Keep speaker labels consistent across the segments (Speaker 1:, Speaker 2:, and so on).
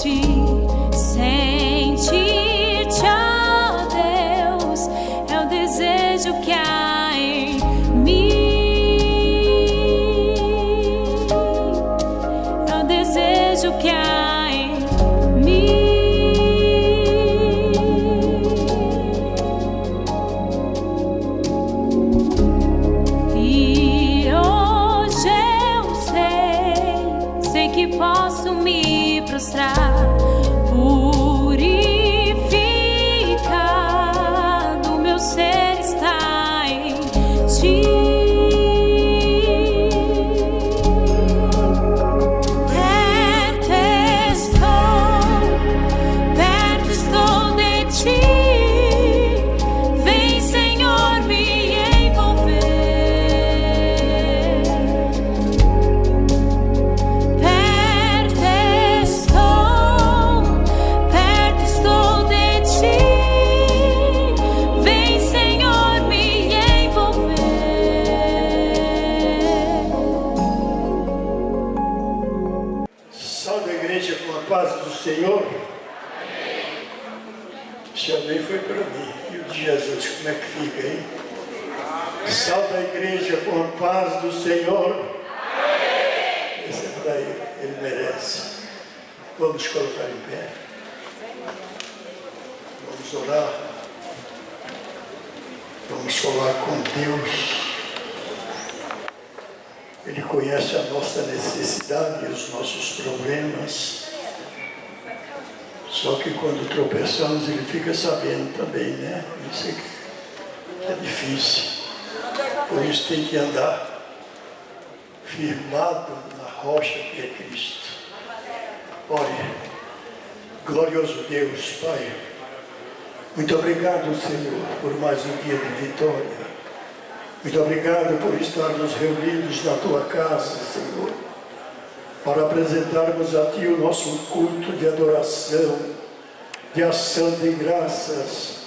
Speaker 1: ti, sentir-te, ó Deus, é o desejo que há em mim, é o desejo que há em mim. E hoje eu sei que posso me prostrar, purificado, meu ser está em ti. Perto estou de ti. Vem, Senhor, me envolver. Perto estou de ti. Vem, Senhor, me envolver.
Speaker 2: Salve a igreja com a paz do Senhor. Esse amém foi para mim. E o de Jesus, como é que fica, hein? Salve a igreja com a paz do Senhor. Esse é para ele merece. Vamos colocar em pé. Vamos orar. Vamos falar com Deus. Ele conhece a nossa necessidade e os nossos problemas. Só que quando tropeçamos, ele fica sabendo também, né? Isso é difícil. Por isso tem que andar firmado na rocha que é Cristo. Ore, glorioso Deus, Pai. Muito obrigado, Senhor, por mais um dia de vitória. Muito obrigado por estarmos reunidos na Tua casa, Senhor, para apresentarmos a Ti o nosso culto de adoração, de ação de graças,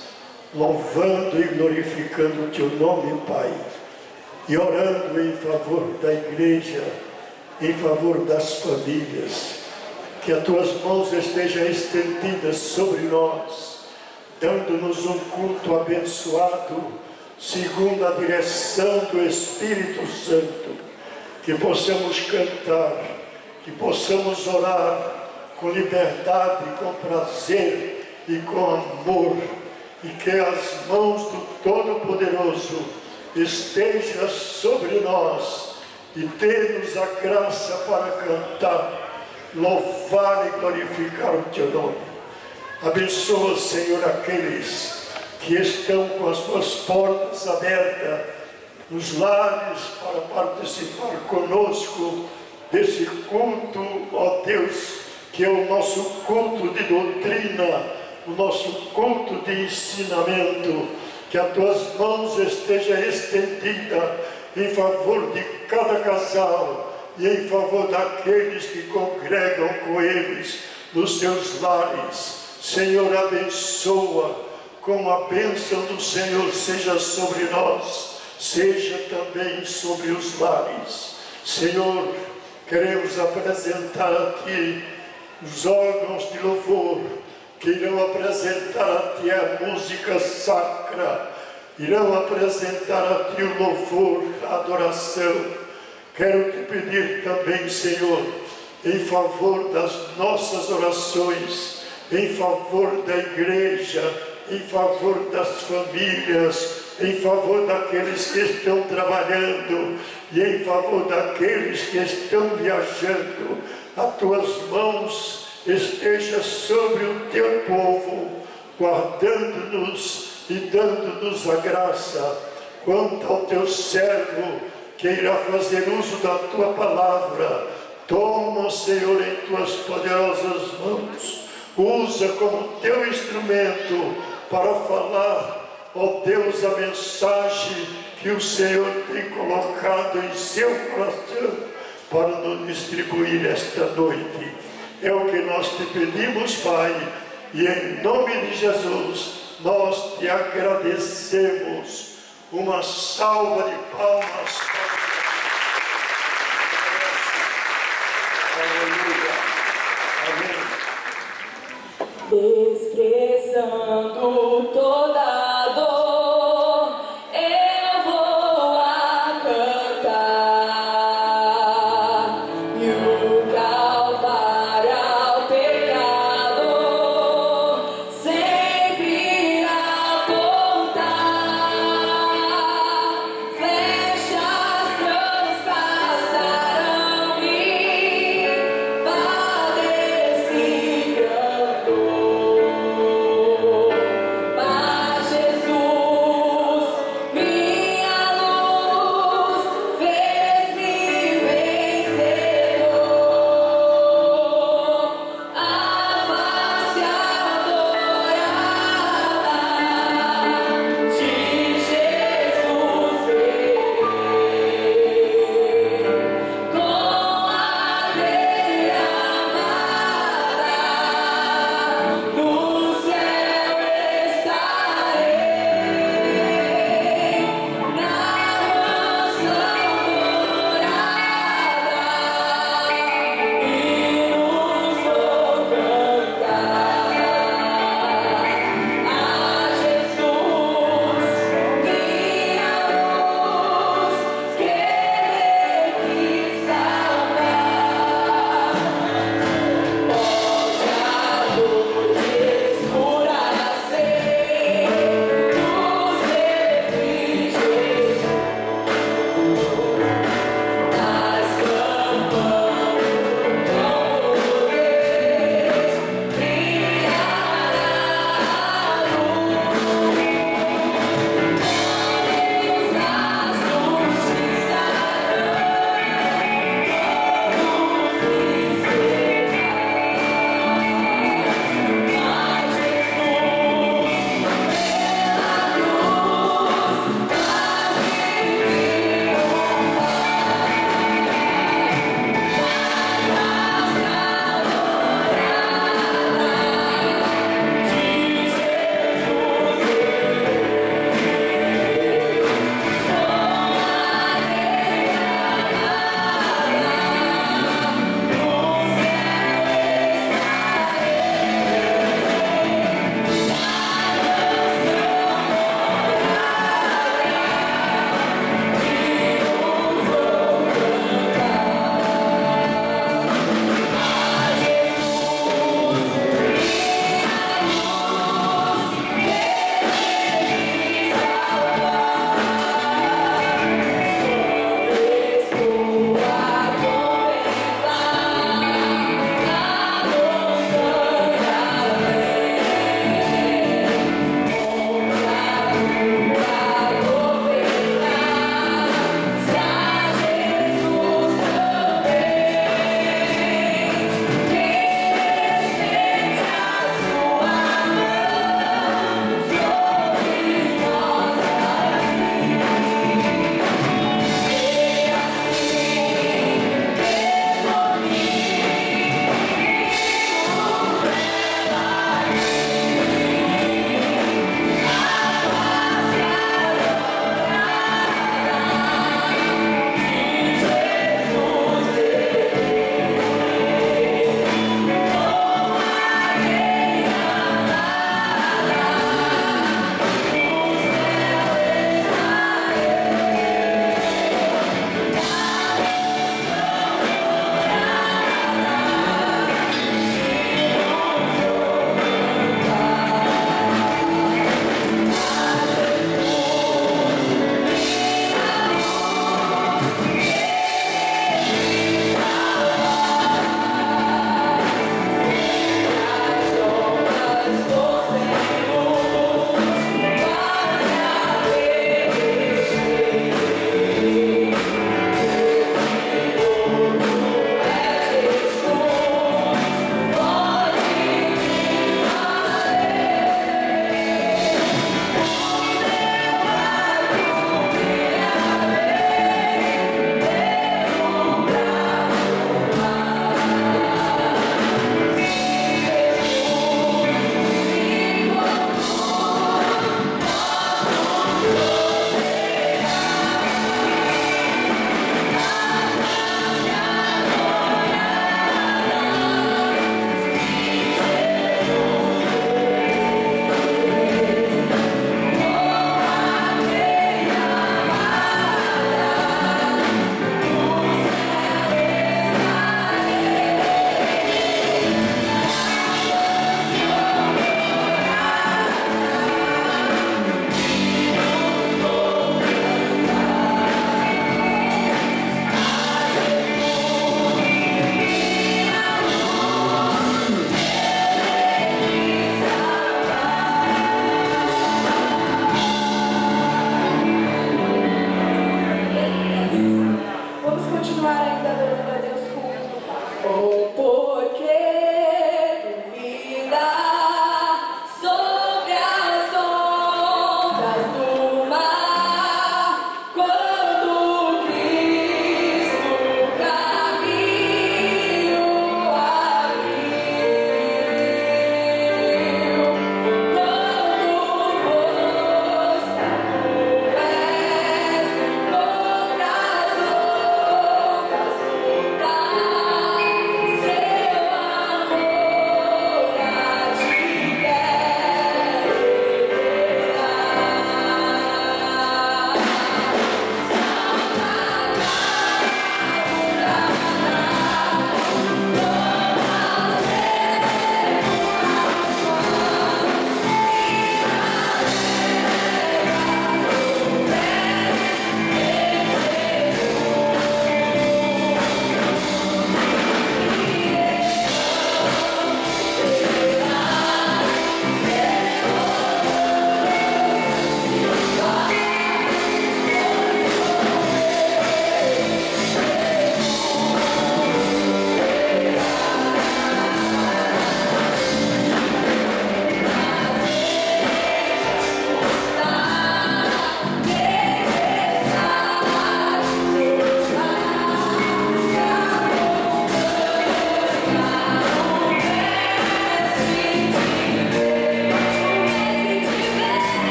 Speaker 2: louvando e glorificando o Teu nome, Pai, e orando em favor da igreja, em favor das famílias, que as Tuas mãos estejam estendidas sobre nós, dando-nos um culto abençoado, segundo a direção do Espírito Santo, que possamos cantar, que possamos orar com liberdade, com prazer e com amor, e que as mãos do Todo-Poderoso estejam sobre nós e dê-nos a graça para cantar, louvar e glorificar o Teu nome. Abençoa, Senhor, aqueles que estão com as suas portas abertas nos lares para participar conosco desse culto, ó Deus, que é o nosso culto de doutrina, o nosso culto de ensinamento. Que as Tuas mãos estejam estendidas em favor de cada casal e em favor daqueles que congregam com eles nos seus lares. Senhor, abençoa, como a bênção do Senhor seja sobre nós, seja também sobre os lares. Senhor, queremos apresentar a Ti os órgãos de louvor, que irão apresentar a Ti a música sacra, irão apresentar a Ti o louvor, a adoração. Quero Te pedir também, Senhor, em favor das nossas orações, em favor da igreja, em favor das famílias, em favor daqueles que estão trabalhando e em favor daqueles que estão viajando. As Tuas mãos estejam sobre o Teu povo, guardando-nos e dando-nos a graça. Quanto ao Teu servo que irá fazer uso da Tua palavra, toma, Senhor, em Tuas poderosas mãos, usa como Teu instrumento para falar, ó Deus, a mensagem que o Senhor tem colocado em seu coração para nos distribuir esta noite. É o que nós Te pedimos, Pai, e em nome de Jesus nós Te agradecemos. Uma salva de palmas. Aleluia. Amém.
Speaker 3: desprezando toda dor, eu vou a cantar, e o Calvário ao pecador sempre apontar. Flechas transpassaram-me, padeci grande dor.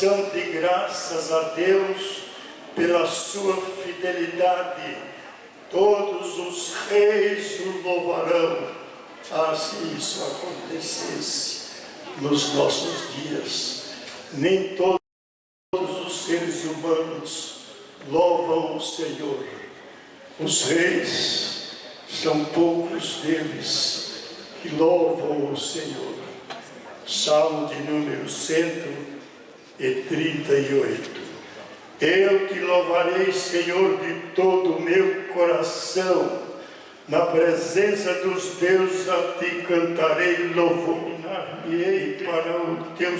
Speaker 2: ação de graças a Deus pela sua fidelidade. Todos os reis o louvarão. Se isso acontecesse nos nossos dias, nem todos os seres humanos louvam o Senhor. Os reis, são poucos deles que louvam o Senhor. Salmo de número 138. Eu te louvarei, Senhor, de todo o meu coração. Na presença dos deuses a ti cantarei, louvar-me-ei para o teu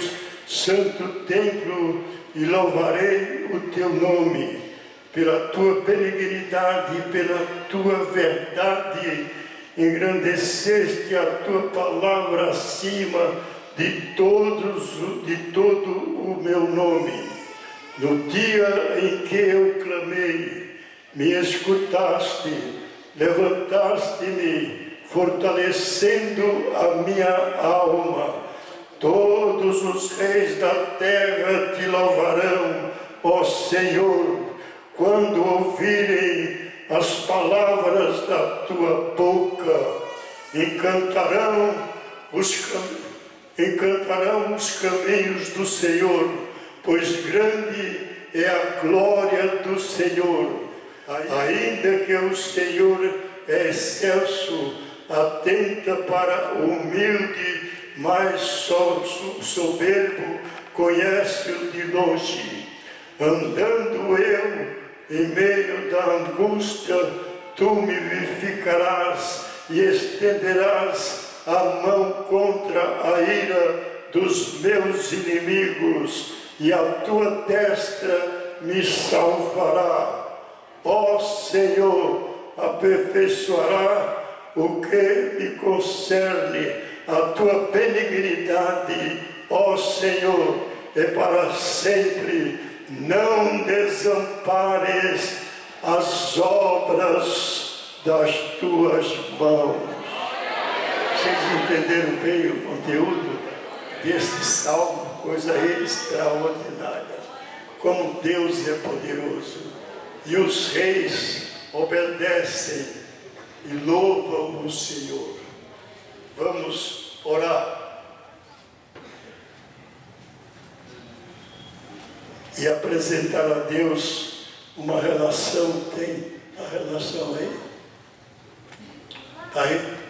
Speaker 2: santo templo e louvarei o teu nome. Pela tua benignidade e pela tua verdade, engrandeceste a tua palavra acima de todo o meu nome. No dia em que eu clamei, me escutaste, levantaste-me, fortalecendo a minha alma. Todos os reis da terra te louvarão, ó Senhor, quando ouvirem as palavras da tua boca. Encantarão os caminhos do Senhor, pois grande é a glória do Senhor. Ainda que o Senhor é excelso, atenta para o humilde, mas só o soberbo conhece-o de longe. Andando eu em meio da angústia, tu me vivificarás e estenderás a mão contra a ira dos meus inimigos, e a tua destra me salvará. Ó Senhor, aperfeiçoará o que me concerne. A tua benignidade, ó Senhor, é para sempre. Não desampares as obras das tuas mãos. Vocês entenderam bem o conteúdo deste salmo? Coisa extraordinária. Como Deus é poderoso. E os reis obedecem e louvam o Senhor. Vamos orar e apresentar a Deus uma relação. Tem a relação aí? Aí?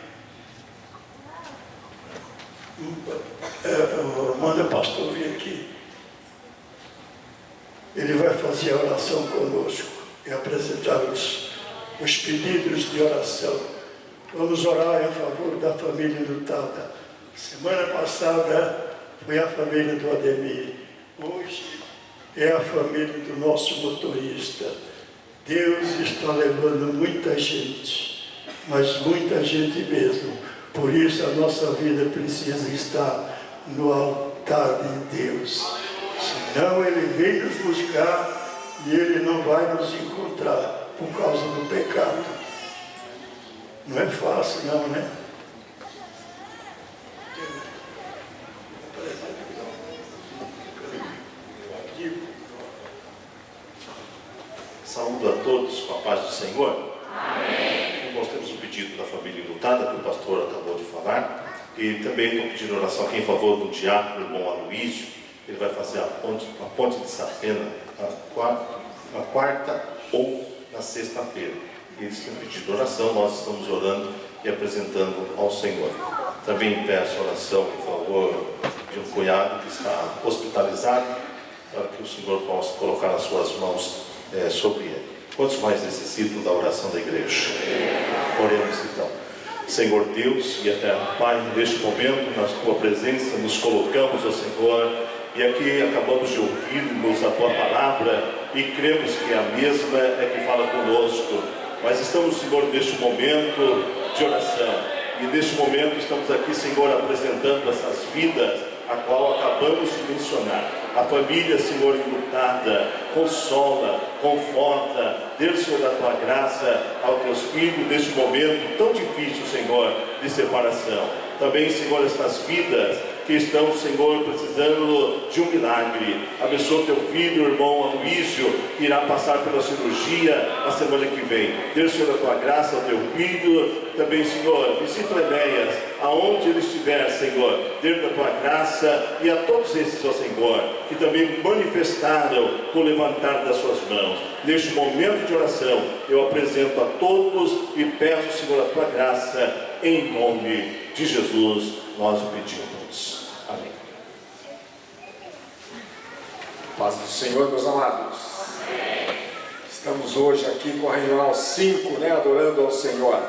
Speaker 2: Manda o pastor vir aqui. Ele vai fazer a oração conosco e apresentar os pedidos de oração. Vamos orar a favor da família lutada. Semana passada foi a família do Ademir. Hoje é a família do nosso motorista. Deus está levando muita gente, mas muita gente mesmo. Por isso a nossa vida precisa estar no altar de Deus. Senão Ele vem nos buscar e Ele não vai nos encontrar por causa do pecado. Não é fácil não, né?
Speaker 4: Saúdo a todos com a paz do Senhor. Amém. Nós temos um pedido da família lutada que o pastor acabou de falar. E também estou pedindo oração aqui em favor do diácono, do irmão Aloísio. Ele vai fazer a ponte de Safena na quarta ou na sexta-feira. Eles têm pedido oração, nós estamos orando e apresentando ao Senhor. Também peço oração em favor de um cunhado que está hospitalizado, para que o Senhor possa colocar as suas mãos sobre ele. Quantos mais necessitam da oração da igreja? Oremos então. Senhor Deus e eterno Pai, neste momento, na tua presença, nos colocamos, ó Senhor, e aqui acabamos de ouvirmos a tua palavra e cremos que a mesma é que fala conosco. Mas estamos, Senhor, neste momento de oração. E neste momento estamos aqui, Senhor, apresentando essas vidas, a qual acabamos de mencionar. A família, Senhor, enlutada, consola, conforta, dê, Senhor, da tua graça aos teus filhos neste momento tão difícil, Senhor, de separação. Também, Senhor, estas vidas que estão, Senhor, precisando de um milagre. Abençoa teu filho, o irmão Aloísio, que irá passar pela cirurgia na semana que vem. Deus, Senhor, a tua graça ao teu filho. Também, Senhor, visita o Enéas, aonde ele estiver, Senhor, dentro da tua graça, e a todos esses, ó Senhor, que também manifestaram com o levantar das suas mãos. Neste momento de oração, eu apresento a todos e peço, Senhor, a tua graça, em nome de Jesus, nós o pedimos. Amém.
Speaker 5: Paz do Senhor, meus amados. Estamos hoje aqui com a Regional 5, né, adorando ao Senhor.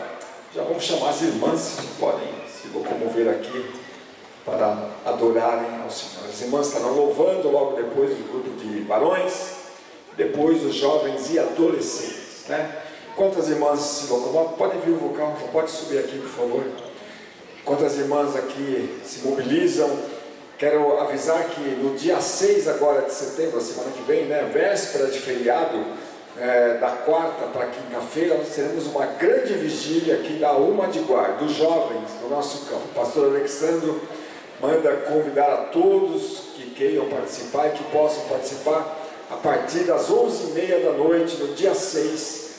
Speaker 5: Já vamos chamar as irmãs que podem se locomover aqui para adorarem ao Senhor. As irmãs estarão louvando logo depois do grupo de varões, depois os jovens e adolescentes, né? Enquanto as irmãs se locomovem, podem vir o vocal, já pode subir aqui, por favor. Enquanto as irmãs aqui se mobilizam, quero avisar que no dia 6 agora de setembro, a semana que vem, né, véspera de feriado, da quarta para quinta-feira, nós teremos uma grande vigília aqui da Uma de Guarda, dos jovens do nosso campo. O pastor Alexandro manda convidar a todos que queiram participar e que possam participar a partir das 11h30 da noite, no dia 6,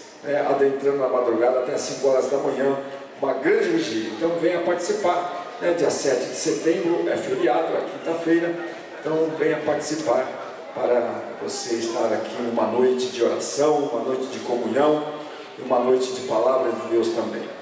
Speaker 5: adentrando na madrugada até as 5 horas da manhã, uma grande vigília. Então venha participar, né? Dia 7 de setembro é feriado, é quinta-feira, então venha participar para você estar aqui numa noite de oração, uma noite de comunhão e uma noite de palavra de Deus também.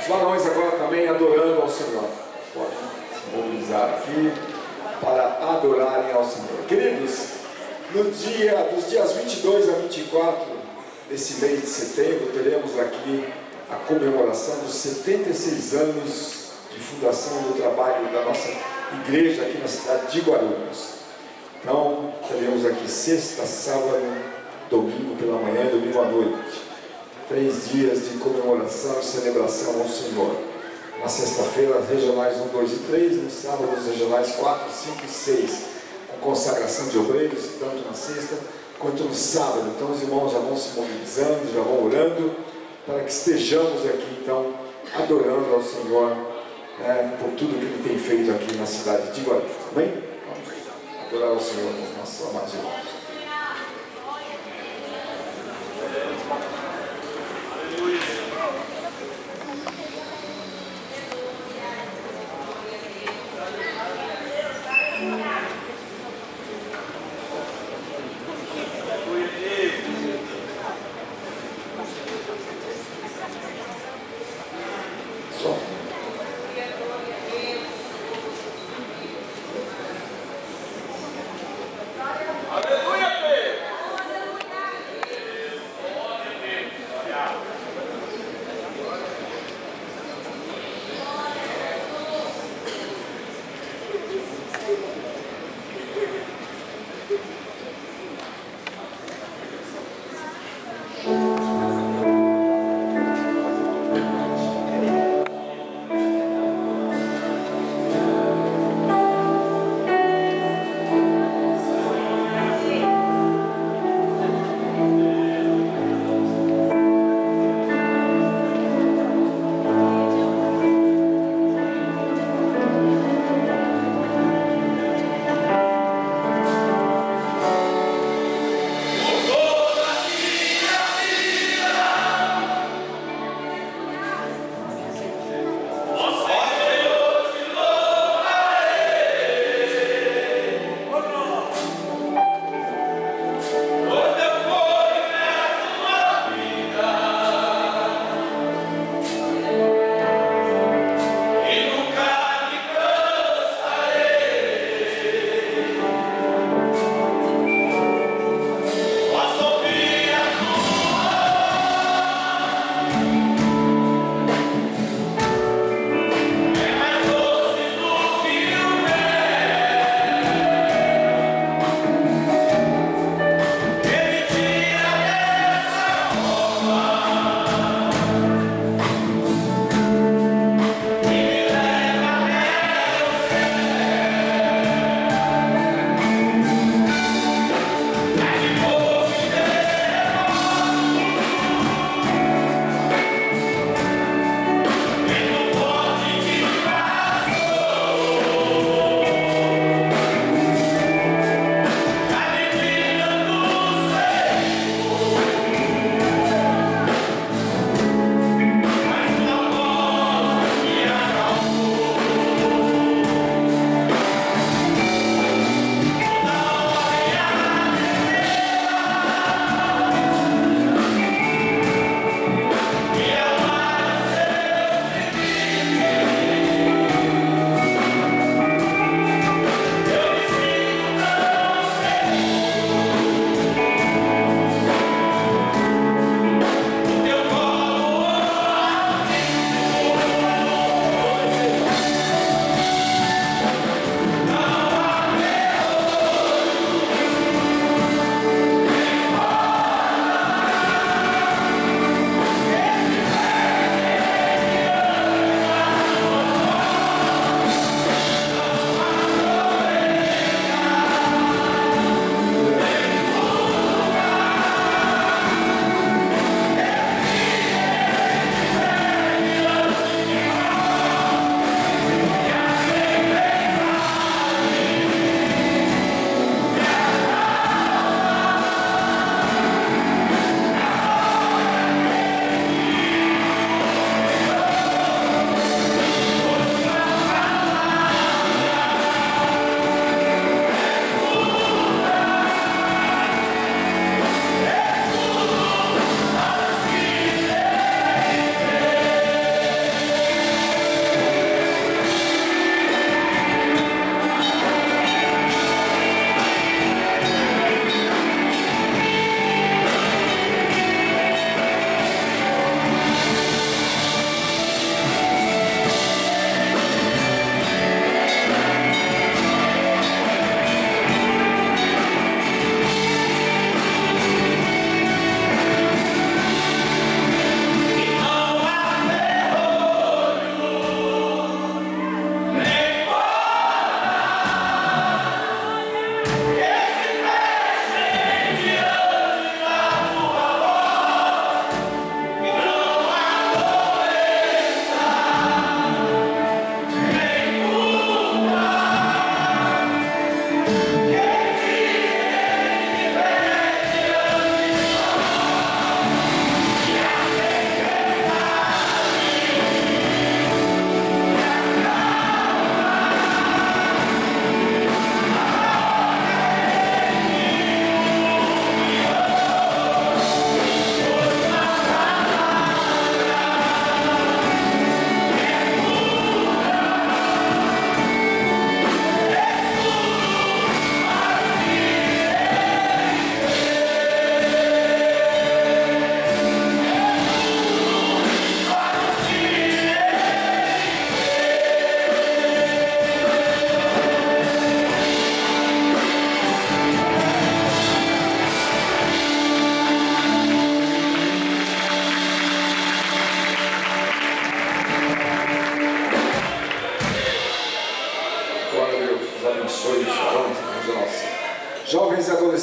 Speaker 5: Os varões agora também adorando ao Senhor. Podem se mobilizar aqui para adorarem ao Senhor. Queridos, dos dias 22 a 24 desse mês de setembro, teremos aqui a comemoração dos 76 anos de fundação do trabalho da nossa igreja aqui na cidade de Guarulhos. Então, teremos aqui sexta, sábado, domingo pela manhã e domingo à noite. 3 dias de comemoração e celebração ao Senhor. Na sexta-feira, as regionais 1, 2 e 3, no sábado, as regionais 4, 5 e 6, com consagração de obreiros, tanto na sexta quanto no sábado. Então, os irmãos já vão se mobilizando, já vão orando, para que estejamos aqui, então, adorando ao Senhor, por tudo que Ele tem feito aqui na cidade de Guarulhos. Amém? Vamos adorar ao Senhor com os nossos amados irmãos.
Speaker 6: Aleluia!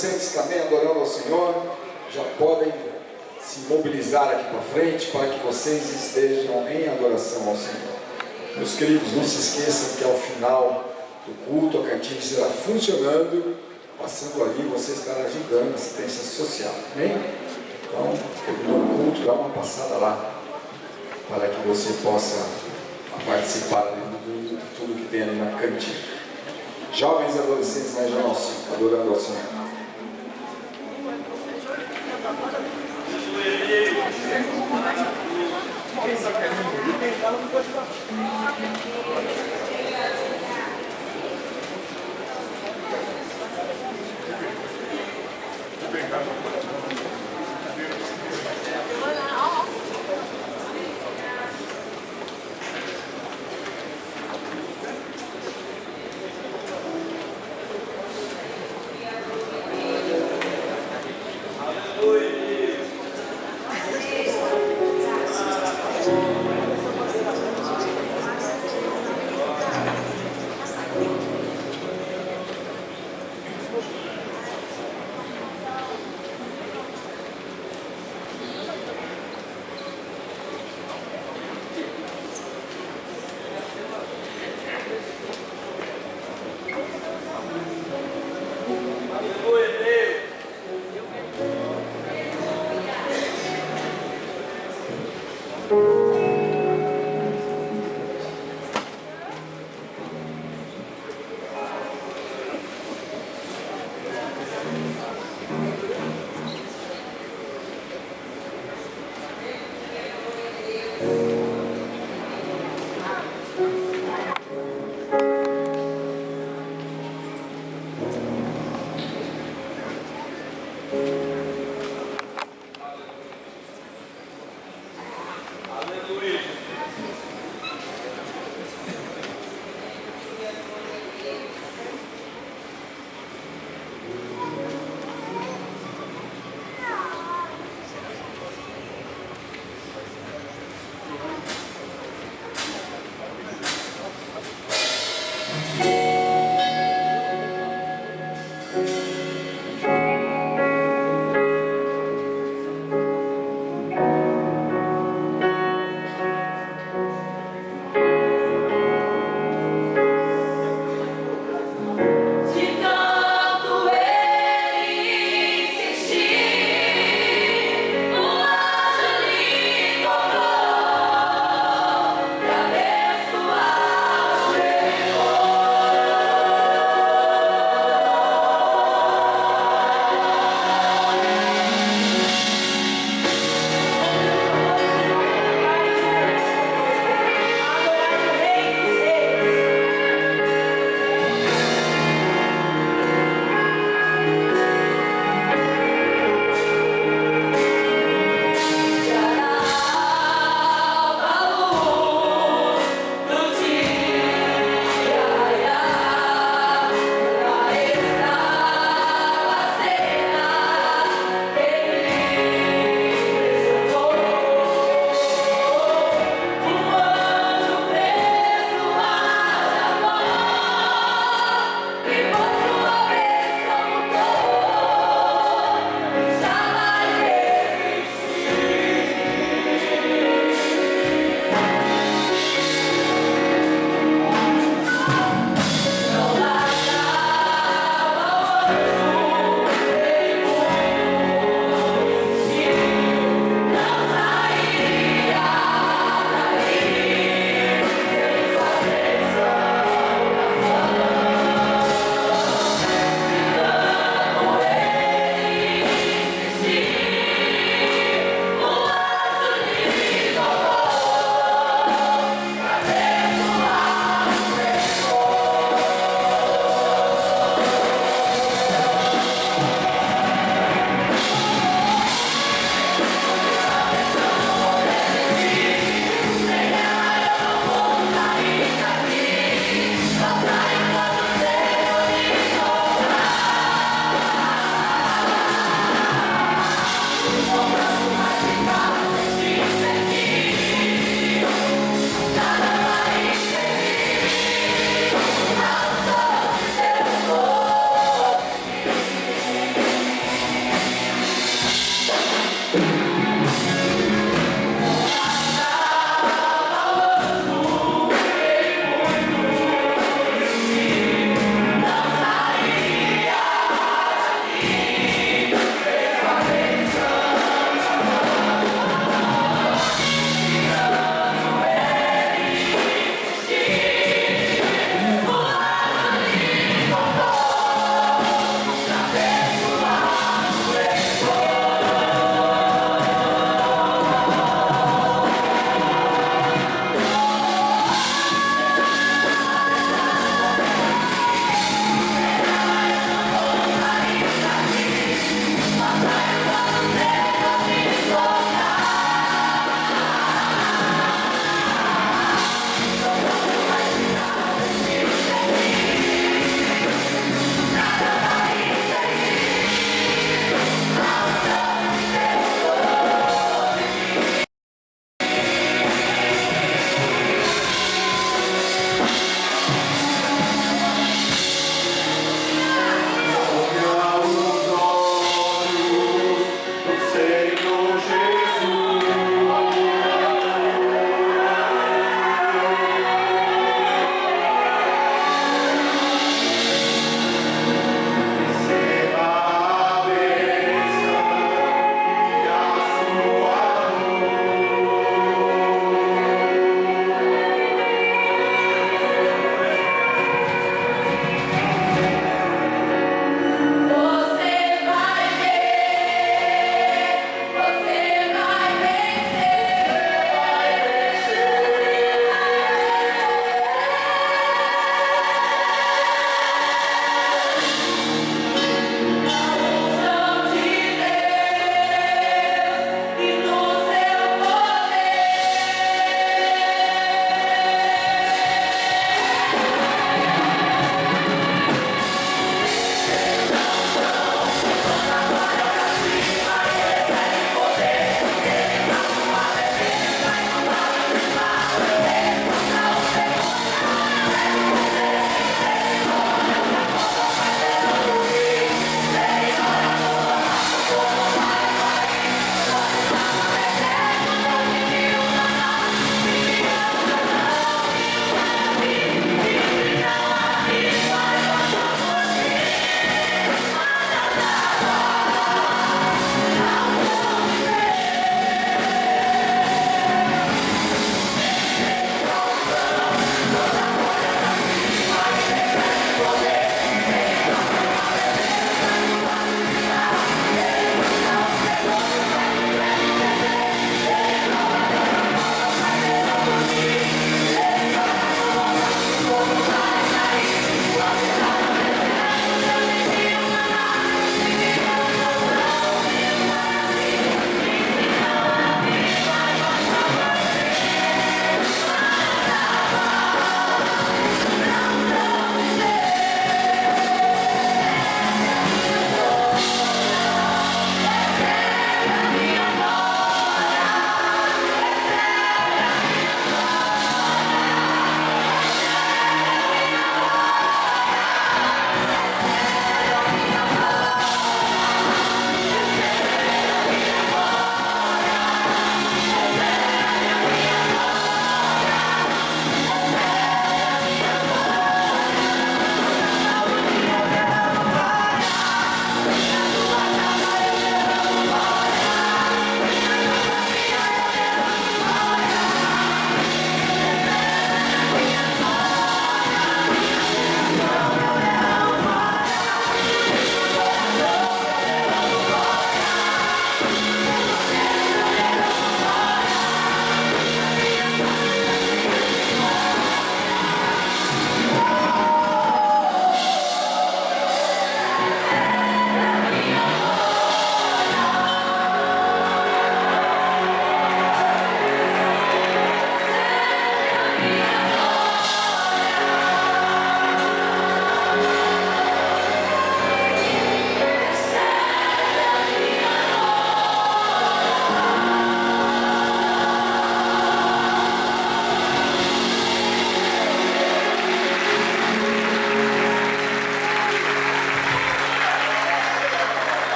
Speaker 5: adolescentes também adorando ao Senhor, já podem se mobilizar aqui para frente para que vocês estejam em adoração ao Senhor. Meus queridos, não se esqueçam que ao final do culto a cantina estará funcionando, passando ali você estará ajudando a assistência social, amém? Então, terminou o culto, dá uma passada lá para que você possa participar de tudo que tem ali na cantina. Jovens e adolescentes na Regional 5, adorando ao Senhor.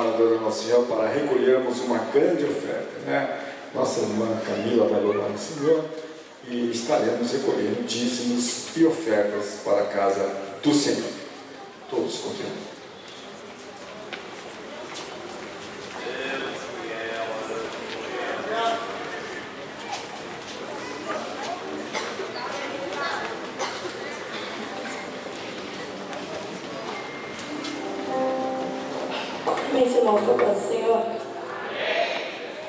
Speaker 5: hora adorando ao Senhor para recolhermos uma grande oferta, né? Nossa irmã Camila vai louvar o Senhor e estaremos recolhendo dízimos e ofertas para a casa do Senhor. Todos continuam.
Speaker 3: Meus irmãos, com a paz do Senhor.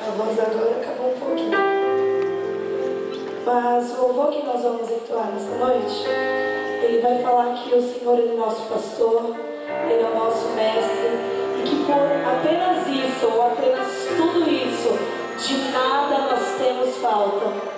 Speaker 3: A voz agora acabou um pouquinho. Mas o louvor que nós vamos entoar nesta noite, ele vai falar que o Senhor é o nosso pastor, ele é o nosso mestre, e que por apenas isso, ou apenas tudo isso, de nada nós temos falta.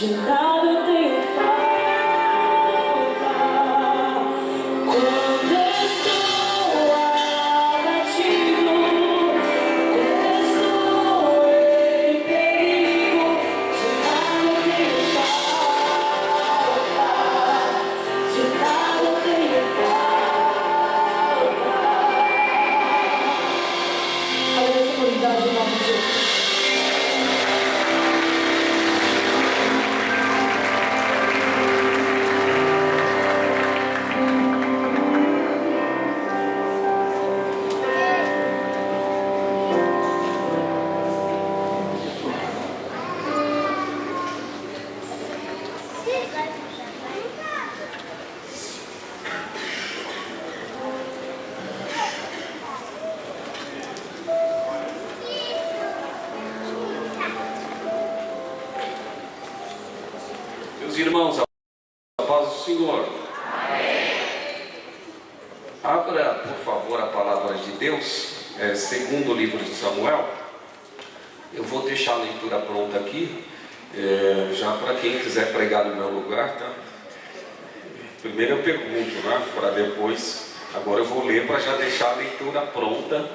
Speaker 3: de nada eu tenho falta. Quando estou abatido, quando estou em perigo, de nada eu tenho falta, de nada eu tenho falta. Agradeço por unidade em nome de Jesus.
Speaker 6: Meus irmãos, a paz do Senhor. Abra, por favor, a palavra de Deus, segundo o livro de Samuel. Eu vou deixar a leitura pronta aqui, já para quem quiser pregar no meu lugar, tá? Primeiro eu pergunto, né? Para depois, agora eu vou ler para já deixar a leitura pronta.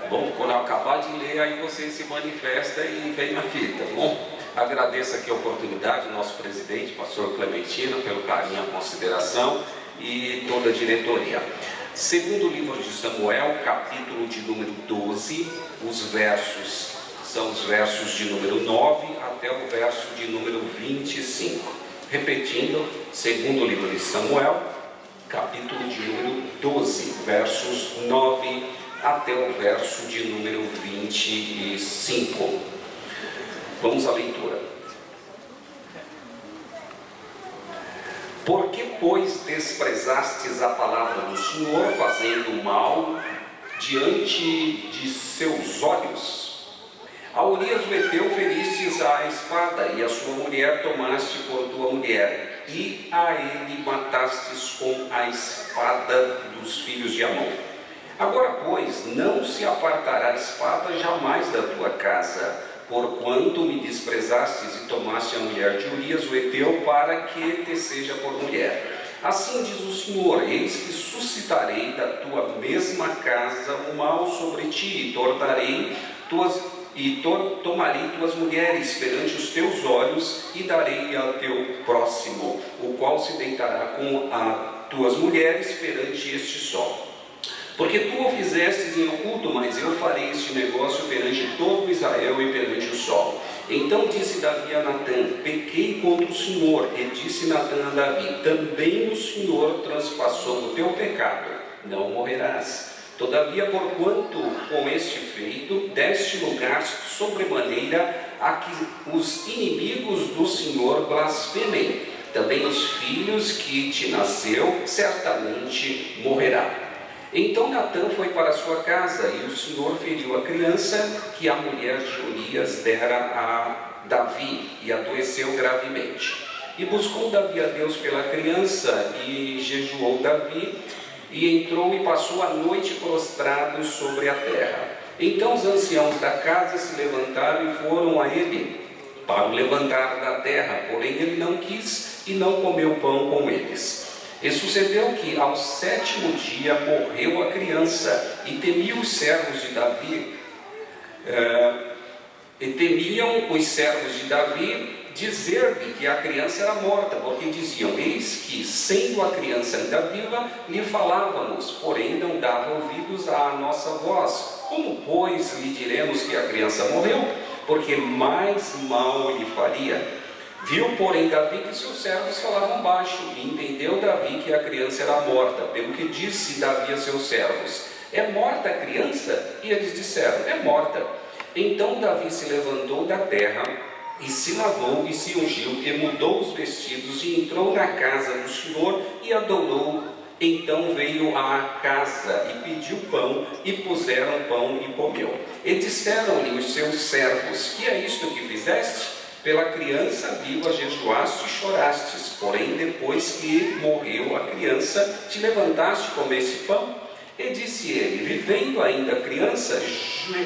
Speaker 6: Bom, quando eu acabar de ler, aí você se manifesta e vem aqui, tá bom? Agradeço aqui a oportunidade, nosso presidente, pastor Clementino, pelo carinho, a consideração e toda a diretoria. Segundo o livro de Samuel, capítulo de número 12, os versos são os versos de número 9 até o verso de número 25. Repetindo, segundo o livro de Samuel, capítulo de número 12, versos 9 até o verso de número 25. Vamos à leitura. Por que, pois, desprezastes a palavra do Senhor, fazendo mal diante de seus olhos? A Urias o Heteu feristes à espada, e a sua mulher tomaste por tua mulher, e a ele matastes com a espada dos filhos de Amon. Agora, pois, não se apartará a espada jamais da tua casa, porquanto me desprezastes e tomaste a mulher de Urias o Heteu, para que te seja por mulher. Assim diz o Senhor: eis que suscitarei da tua mesma casa o mal sobre ti, e tomarei tuas mulheres perante os teus olhos, e darei ao teu próximo, o qual se deitará com as tuas mulheres perante este sol. Porque tu o fizestes em oculto, mas eu farei este negócio perante todo Israel e perante o sol. Então disse Davi a Natã: pequei contra o Senhor. E disse Natã a Davi: também o Senhor transpassou o teu pecado, não morrerás. Todavia, porquanto com este feito deste lugar sobremaneira a que os inimigos do Senhor blasfemem, também os filhos que te nasceu certamente morrerá. Então Natã foi para a sua casa, e o Senhor feriu a criança que a mulher de Urias dera a Davi, e adoeceu gravemente. E buscou Davi a Deus pela criança, e jejuou Davi, e entrou e passou a noite prostrado sobre a terra. Então os anciãos da casa se levantaram e foram a ele para o levantar da terra, porém ele não quis e não comeu pão com eles. E sucedeu que ao 7º dia morreu a criança, e temiam os servos de Davi, dizer-lhe que a criança era morta, porque diziam: eis que, sendo a criança ainda viva, lhe falávamos, porém não dava ouvidos à nossa voz. Como, pois, lhe diremos que a criança morreu? Porque mais mal lhe faria. Viu, porém, Davi que seus servos falavam baixo, e entendeu Davi que a criança era morta, pelo que disse Davi a seus servos: é morta a criança? E eles disseram: é morta. Então Davi se levantou da terra, e se lavou, e se ungiu, e mudou os vestidos, e entrou na casa do Senhor, e adorou. Então veio à casa, e pediu pão, e puseram pão, e comeu. E disseram-lhe os seus servos: que é isto que fizeste? Pela criança viva jejuaste e chorastes, porém depois que morreu a criança, te levantaste e comeste pão? E disse ele: vivendo ainda a criança,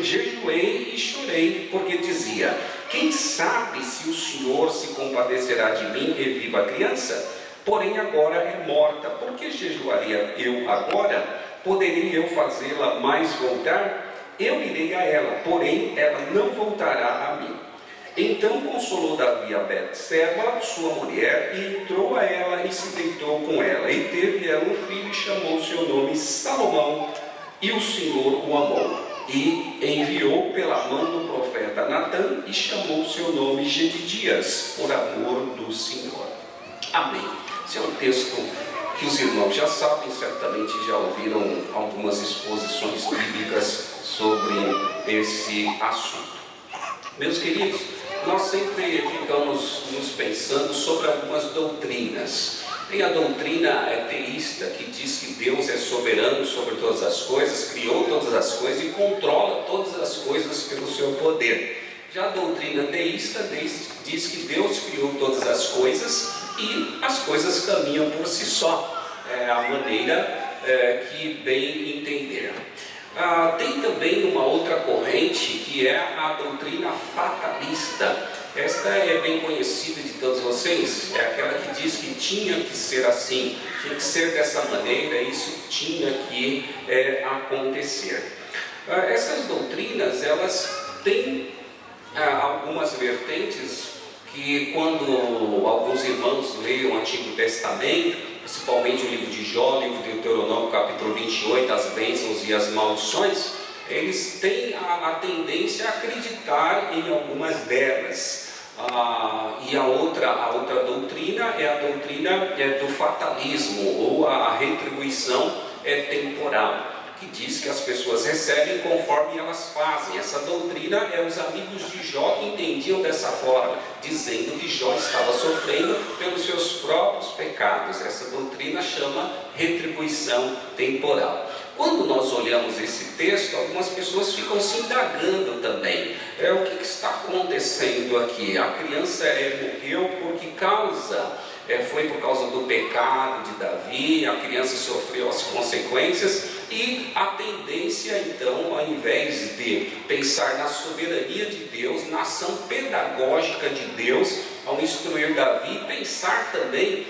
Speaker 6: jejuei e chorei, porque dizia: Quem sabe se o Senhor se compadecerá de mim e viva a criança? Porém agora é morta. Por que jejuaria eu agora? Poderia eu fazê-la mais voltar? Eu irei a ela, porém ela não voltará a mim. Então consolou Davi a Betseba, sua mulher, e entrou a ela e se deitou com ela. E teve ela um filho e chamou seu nome Salomão, e o Senhor o amou. E enviou pela mão do profeta Natã e chamou seu nome Gedidias, por amor do Senhor. Amém. Esse é um texto que os irmãos já sabem, certamente já ouviram algumas exposições bíblicas sobre esse assunto. Meus queridos, nós sempre ficamos nos pensando sobre algumas doutrinas. Tem a doutrina teísta, que diz que Deus é soberano sobre todas as coisas, criou todas as coisas e controla todas as coisas pelo seu poder. Já a doutrina teísta diz que Deus criou todas as coisas e as coisas caminham por si só. É a maneira que bem entender. Tem também uma outra corrente que é a doutrina fatalista. Esta é bem conhecida de todos vocês, é aquela que diz que tinha que ser assim, tinha que ser dessa maneira, isso tinha que acontecer. Essas doutrinas, elas têm algumas vertentes que quando alguns irmãos leem o Antigo Testamento, principalmente o livro de Jó, o livro de Deuteronômio, capítulo 28, as bênçãos e as maldições, eles têm a tendência a acreditar em algumas delas. E a outra doutrina é a doutrina do fatalismo, ou a retribuição temporal, que diz que as pessoas recebem conforme elas fazem. Essa doutrina os amigos de Jó que entendiam dessa forma, dizendo que Jó estava sofrendo pelos seus próprios pecados. Essa doutrina chama retribuição temporal. Quando nós olhamos esse texto, algumas pessoas ficam se indagando também. O que está acontecendo aqui? A criança morreu por que causa? Foi por causa do pecado de Davi, a criança sofreu as consequências, e a tendência então, ao invés de pensar na soberania de Deus, na ação pedagógica de Deus, ao instruir Davi, pensar também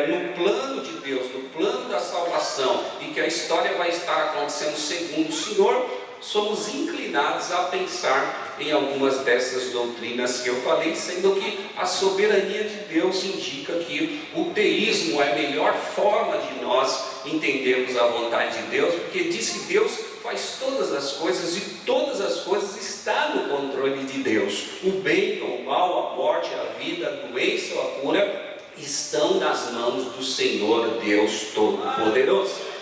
Speaker 6: no plano de Deus, no plano da salvação, e que a história vai estar acontecendo segundo o Senhor, somos inclinados a pensar em algumas dessas doutrinas que eu falei, sendo que a soberania de Deus indica que o teísmo é a melhor forma de nós entendermos a vontade de Deus, porque diz que Deus faz todas as coisas e todas as coisas estão no controle de Deus. O bem ou o mal, a morte, a vida, a doença ou a cura estão nas mãos do Senhor Deus Todo-Poderoso.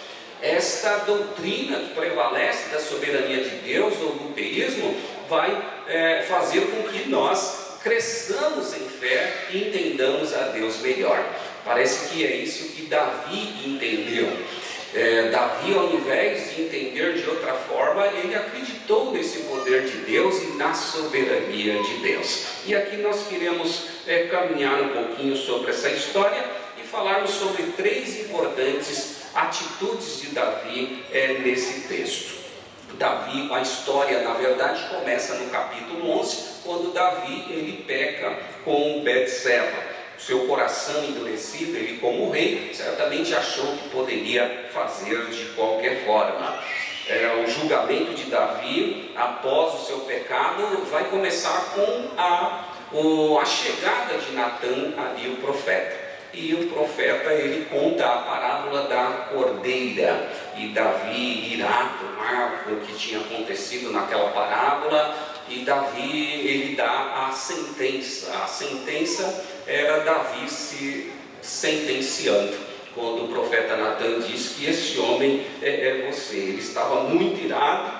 Speaker 6: Esta doutrina que prevalece da soberania de Deus ou do teísmo vai fazer com que nós cresçamos em fé e entendamos a Deus melhor. Parece que é isso que Davi entendeu. Davi, ao invés de entender de outra forma, ele acreditou nesse poder de Deus e na soberania de Deus. E aqui nós queremos caminhar um pouquinho sobre essa história e falarmos sobre 3 importantes atitudes de Davi nesse texto. Davi, a história na verdade começa no capítulo 11, quando Davi ele peca com Betseba. Seu coração endurecido, ele como rei, certamente achou que poderia fazer de qualquer forma. O julgamento de Davi, após o seu pecado, vai começar com a chegada de Natã ali, o profeta. E o profeta, ele conta a parábola da cordeira, e Davi, irado com o que tinha acontecido naquela parábola, e Davi, ele dá a sentença. A sentença era Davi se sentenciando, quando o profeta Natã diz que esse homem é você. Ele estava muito irado,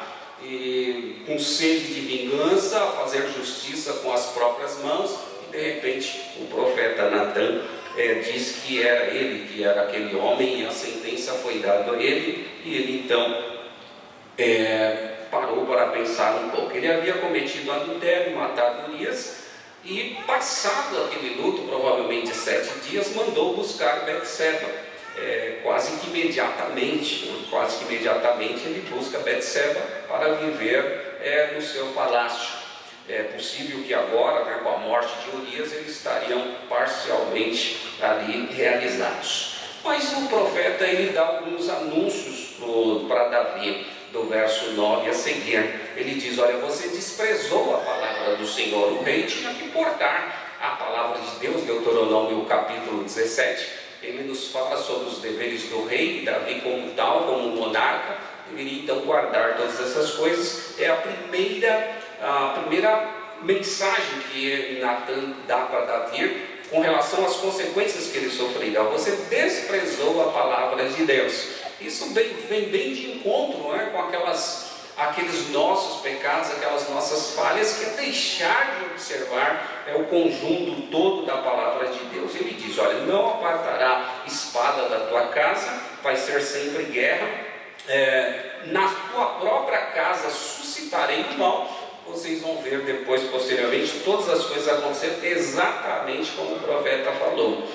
Speaker 6: e com sede de vingança, a fazer justiça com as próprias mãos, e de repente o profeta Natã diz que era ele, que era aquele homem, e a sentença foi dada a ele, e ele então parou para pensar um pouco. Ele havia cometido adultério, matado Urias, e passado aquele luto, provavelmente 7 dias, mandou buscar Betseba. Quase que imediatamente ele busca Betseba para viver no seu palácio. É possível que agora, né, com a morte de Urias, eles estariam parcialmente ali realizados. Mas o profeta, ele dá alguns anúncios para Davi, do verso 9 a seguir. Ele diz: olha, você desprezou a palavra do Senhor, o rei tinha que portar a palavra de Deus. Deuteronômio capítulo 17, ele nos fala sobre os deveres do rei. Davi, como tal, como monarca, deveria então guardar todas essas coisas. É a primeira mensagem que Natan dá para Davi com relação às consequências que ele sofreria. Você desprezou a palavra de Deus. Isso vem bem de encontro, né, com aqueles nossos pecados, aquelas nossas falhas, que é deixar de observar o conjunto todo da palavra de Deus. Ele diz: olha, não apartará espada da tua casa, vai ser sempre guerra, na tua própria casa suscitarei o mal. Vocês vão ver depois, posteriormente, todas as coisas acontecendo exatamente como o profeta falou.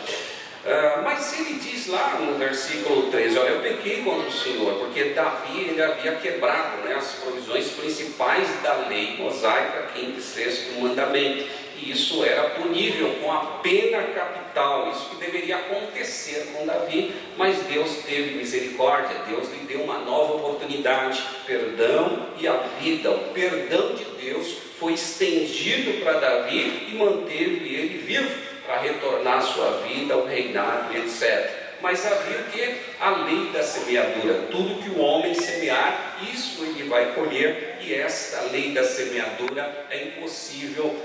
Speaker 6: Mas ele diz lá no versículo 13, olha, eu pequei contra o Senhor, porque Davi, ele havia quebrado, né, as provisões principais da lei mosaica, quinto e sexto mandamento, e isso era punível com a pena capital. Isso que deveria acontecer com Davi, mas Deus teve misericórdia, Deus lhe deu uma nova oportunidade, perdão e a vida. O perdão de Deus foi estendido para Davi e manteve ele vivo, para retornar à sua vida, ao reinado, etc. Mas havia o que? A lei da semeadura. Tudo que o homem semear, isso ele vai colher. E esta lei da semeadura é impossível,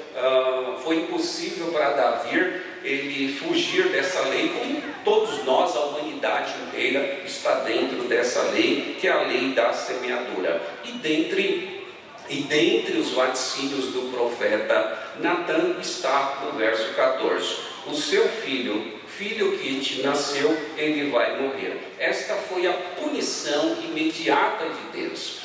Speaker 6: foi impossível para Davi ele fugir dessa lei, como todos nós, a humanidade inteira está dentro dessa lei, que é a lei da semeadura. E dentre os vaticínios do profeta Natan está no verso 14: o seu filho que te nasceu, ele vai morrer. Esta foi a punição imediata de Deus.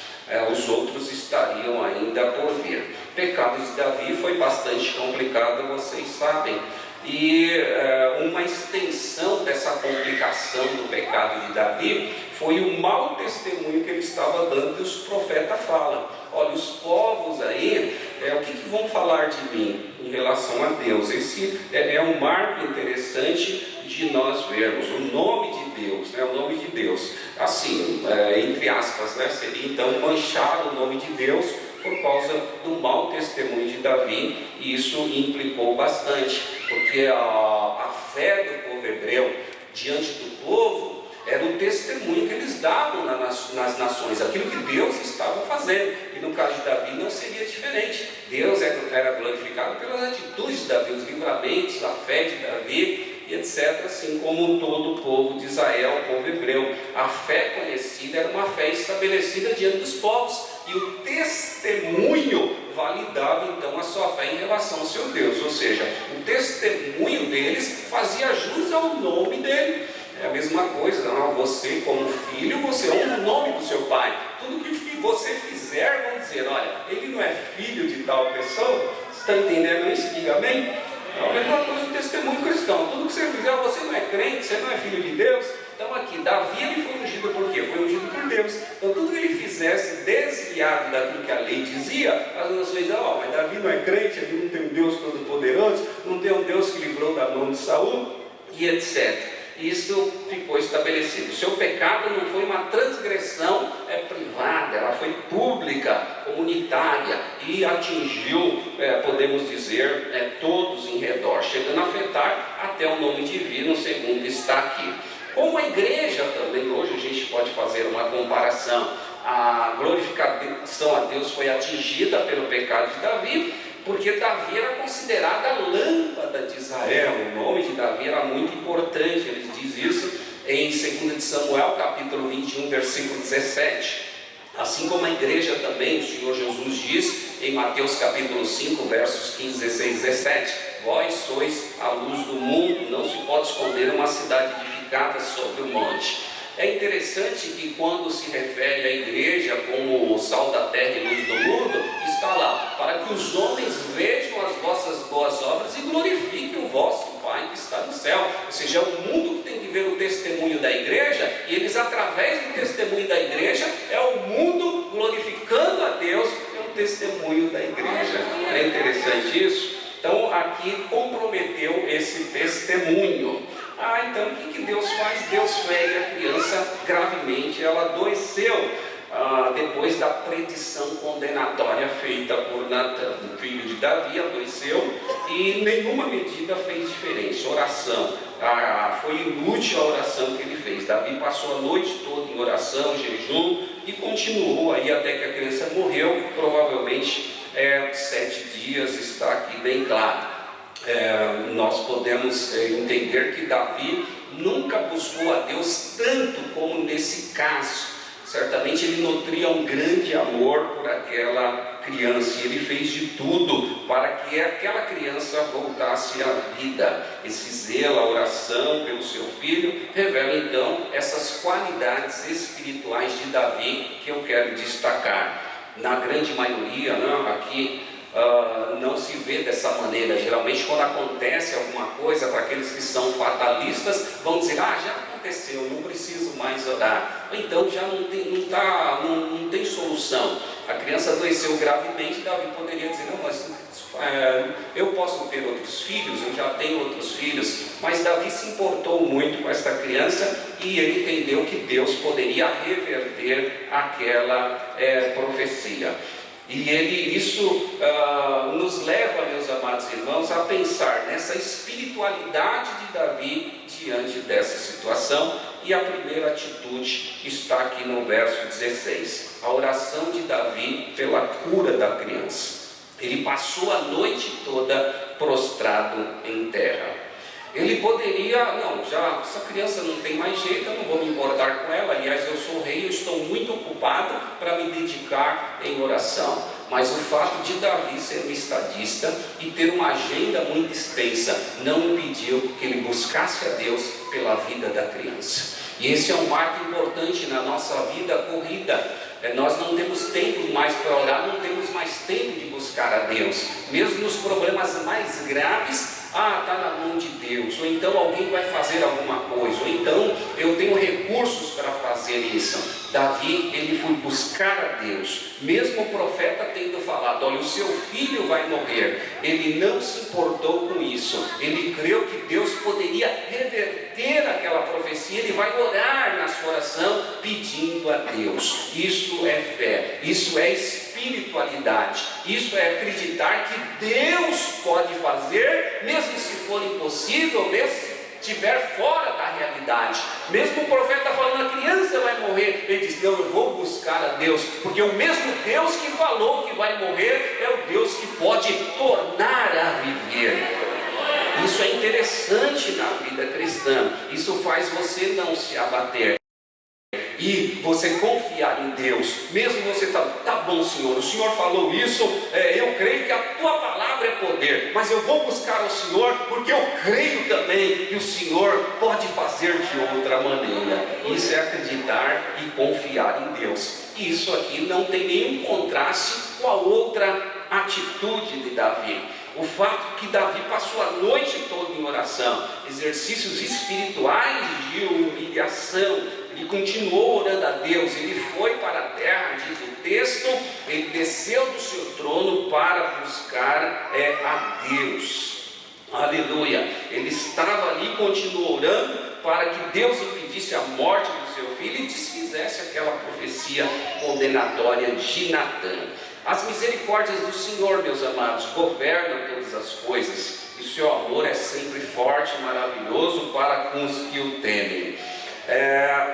Speaker 6: Os outros estariam ainda por vir. O pecado de Davi foi bastante complicado, vocês sabem. E uma extensão dessa complicação do pecado de Davi foi o mau testemunho que ele estava dando, que os profetas falam. Olha, os povos aí, o que vão falar de mim em relação a Deus? Esse é um marco interessante de nós vermos o nome de Deus, né? O nome de Deus, assim, entre aspas, né? Seria então manchar o nome de Deus por causa do mau testemunho de Davi, e isso implicou bastante, porque a fé do povo hebreu diante do povo era o testemunho que eles davam nas nações, aquilo que Deus estava fazendo. E no caso de Davi não seria diferente. Deus era glorificado pelas atitudes de Davi, os livramentos, a fé de Davi, e etc. Assim como todo o povo de Israel, o povo hebreu. A fé conhecida era uma fé estabelecida diante dos povos, e o testemunho validava então a sua fé em relação ao seu Deus. Ou seja, o testemunho deles fazia jus ao nome dele. É a mesma coisa, não? Você como filho, você honra o nome do seu pai. Tudo que você fizer, vão dizer: olha, ele não é filho de tal pessoa. Você está entendendo isso? Diga amém. É a mesma coisa do testemunho cristão. Tudo que você fizer, você não é crente, você não é filho de Deus. Então aqui, Davi, ele foi ungido por quê? Foi ungido por Deus. Então tudo que ele fizesse desviado daquilo que a lei dizia, as nações diziam: mas Davi não é crente, ele não tem um Deus todo-poderoso, não tem um Deus que livrou da mão de Saul, e etc. Isso ficou estabelecido. O seu pecado não foi uma transgressão privada, ela foi pública, comunitária, e atingiu, podemos dizer, todos em redor, chegando a afetar até o nome divino, segundo está aqui. Como a igreja também, hoje a gente pode fazer uma comparação. A glorificação a Deus foi atingida pelo pecado de Davi, porque Davi era considerada a lâmpada de Israel. O nome de Davi era muito importante. Ele diz isso em 2 de Samuel, capítulo 21, versículo 17. Assim como a igreja também, o Senhor Jesus diz em Mateus capítulo 5, versos 15, 16 e 17: vós sois a luz do mundo, não se pode esconder uma cidade edificada sobre o monte. É interessante que quando se refere à igreja como o sal da terra e luz do mundo, está lá: para que os homens vejam as vossas boas obras e glorifiquem o vosso Pai que está no céu. Ou seja, é o mundo que tem que ver o testemunho da igreja, e eles, através do testemunho da igreja, é o mundo glorificando a Deus pelo testemunho da igreja. É disso? Então aqui comprometeu esse testemunho. Então o que Deus faz? Deus fere a criança gravemente, ela adoeceu depois da predição condenatória feita por Natã. O filho de Davi adoeceu e nenhuma medida fez diferença. Oração, foi inútil a oração que ele fez. Davi passou a noite toda em oração, jejum, e continuou aí até que a criança morreu, provavelmente 7 dias, está aqui bem claro. Nós podemos entender que Davi nunca buscou a Deus tanto como nesse caso. Certamente ele nutria um grande amor por aquela criança, e ele fez de tudo para que aquela criança voltasse à vida. Esse zelo, a oração pelo seu filho, revela então essas qualidades espirituais de Davi que eu quero destacar. Na grande maioria, aqui não se vê dessa maneira. Geralmente quando acontece alguma coisa, para aqueles que são fatalistas, vão dizer, já aconteceu, não preciso mais orar, então já não tem solução. A criança adoeceu gravemente, Davi poderia dizer, não, mas eu posso ter outros filhos, eu já tenho outros filhos, mas Davi se importou muito com esta criança e ele entendeu que Deus poderia reverter aquela profecia. E isso nos leva, meus amados irmãos, a pensar nessa espiritualidade de Davi diante dessa situação. E a primeira atitude está aqui no verso 16, a oração de Davi pela cura da criança. Ele passou a noite toda prostrado em terra. Ele poderia, essa criança não tem mais jeito, eu não vou me importar com ela, aliás eu sou rei, eu estou muito ocupado para me dedicar em oração. Mas o fato de Davi ser um estadista e ter uma agenda muito extensa não impediu que ele buscasse a Deus pela vida da criança. E esse é um marco importante na nossa vida corrida. Nós não temos tempo mais para orar, não temos mais tempo de buscar a Deus. Mesmo nos problemas mais graves, está na mão de Deus, ou então alguém vai fazer alguma coisa, ou então eu tenho recursos para fazer isso. Davi, ele foi buscar a Deus, mesmo o profeta tendo falado, olha, o seu filho vai morrer, ele não se importou com isso, ele creu que Deus poderia reverter aquela profecia, ele vai orar na sua oração pedindo a Deus. Isso é fé, isso é espiritualidade, isso é acreditar que Deus pode fazer, mesmo se for impossível, mesmo se estiver fora da realidade. Mesmo o profeta falando, a criança vai morrer, ele diz, não, eu vou buscar a Deus, porque o mesmo Deus que falou que vai morrer, é o Deus que pode tornar a viver. Isso é interessante na vida cristã, isso faz você não se abater. E você confiar em Deus, mesmo você falando, tá bom Senhor, o Senhor falou isso, eu creio que a tua palavra é poder, mas eu vou buscar o Senhor, porque eu creio também que o Senhor pode fazer de outra maneira. Isso é acreditar e confiar em Deus. E isso aqui não tem nenhum contraste com a outra atitude de Davi. O fato que Davi passou a noite toda em oração, exercícios espirituais de humilhação, ele continuou orando a Deus, ele foi para a terra, diz o texto, ele desceu do seu trono para buscar a Deus. Aleluia! Ele estava ali, continuou orando para que Deus impedisse a morte do seu filho e desfizesse aquela profecia condenatória de Natã. As misericórdias do Senhor, meus amados, governam todas as coisas, e o seu amor é sempre forte e maravilhoso para com os que o temem.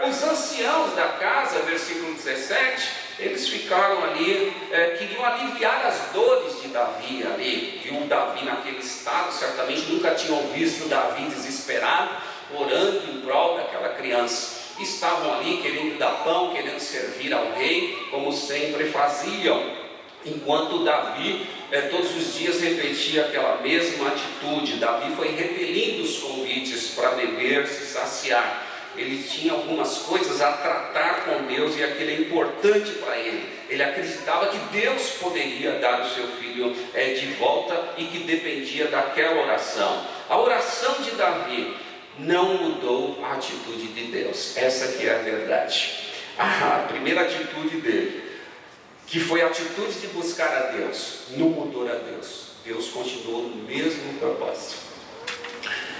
Speaker 6: Os anciãos da casa, versículo 17, eles ficaram ali, queriam aliviar as dores de Davi ali. Viu Davi naquele estado, certamente nunca tinham visto Davi desesperado, orando em prol daquela criança. Estavam ali querendo dar pão, querendo servir ao rei, como sempre faziam. Enquanto Davi todos os dias repetia aquela mesma atitude. Davi foi repelindo os convites para beber, se saciar. Ele tinha algumas coisas a tratar com Deus e aquilo é importante para ele. Ele acreditava que Deus poderia dar o seu filho de volta e que dependia daquela oração. A oração de Davi não mudou a atitude de Deus. Essa que é a verdade. A primeira atitude dele, que foi a atitude de buscar a Deus, não mudou a Deus. Deus continua no mesmo propósito.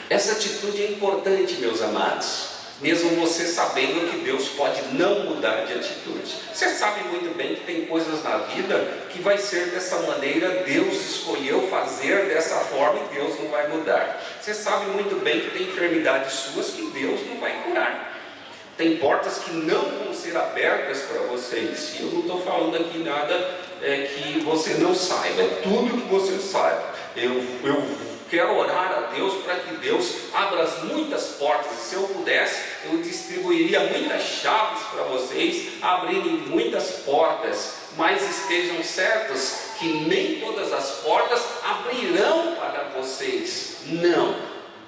Speaker 6: Essa atitude é importante, meus amados, mesmo você sabendo que Deus pode não mudar de atitude. Você sabe muito bem que tem coisas na vida que vai ser dessa maneira, Deus escolheu fazer dessa forma e Deus não vai mudar. Você sabe muito bem que tem enfermidades suas que Deus não vai curar. Tem portas que não vão ser abertas para vocês. E eu não estou falando aqui nada que você não saiba, é tudo que você sabe. Eu quero orar a Deus para que Deus abra as muitas portas. E se eu pudesse, eu distribuiria muitas chaves para vocês abrirem muitas portas, mas estejam certos que nem todas as portas abrirão para vocês. Não,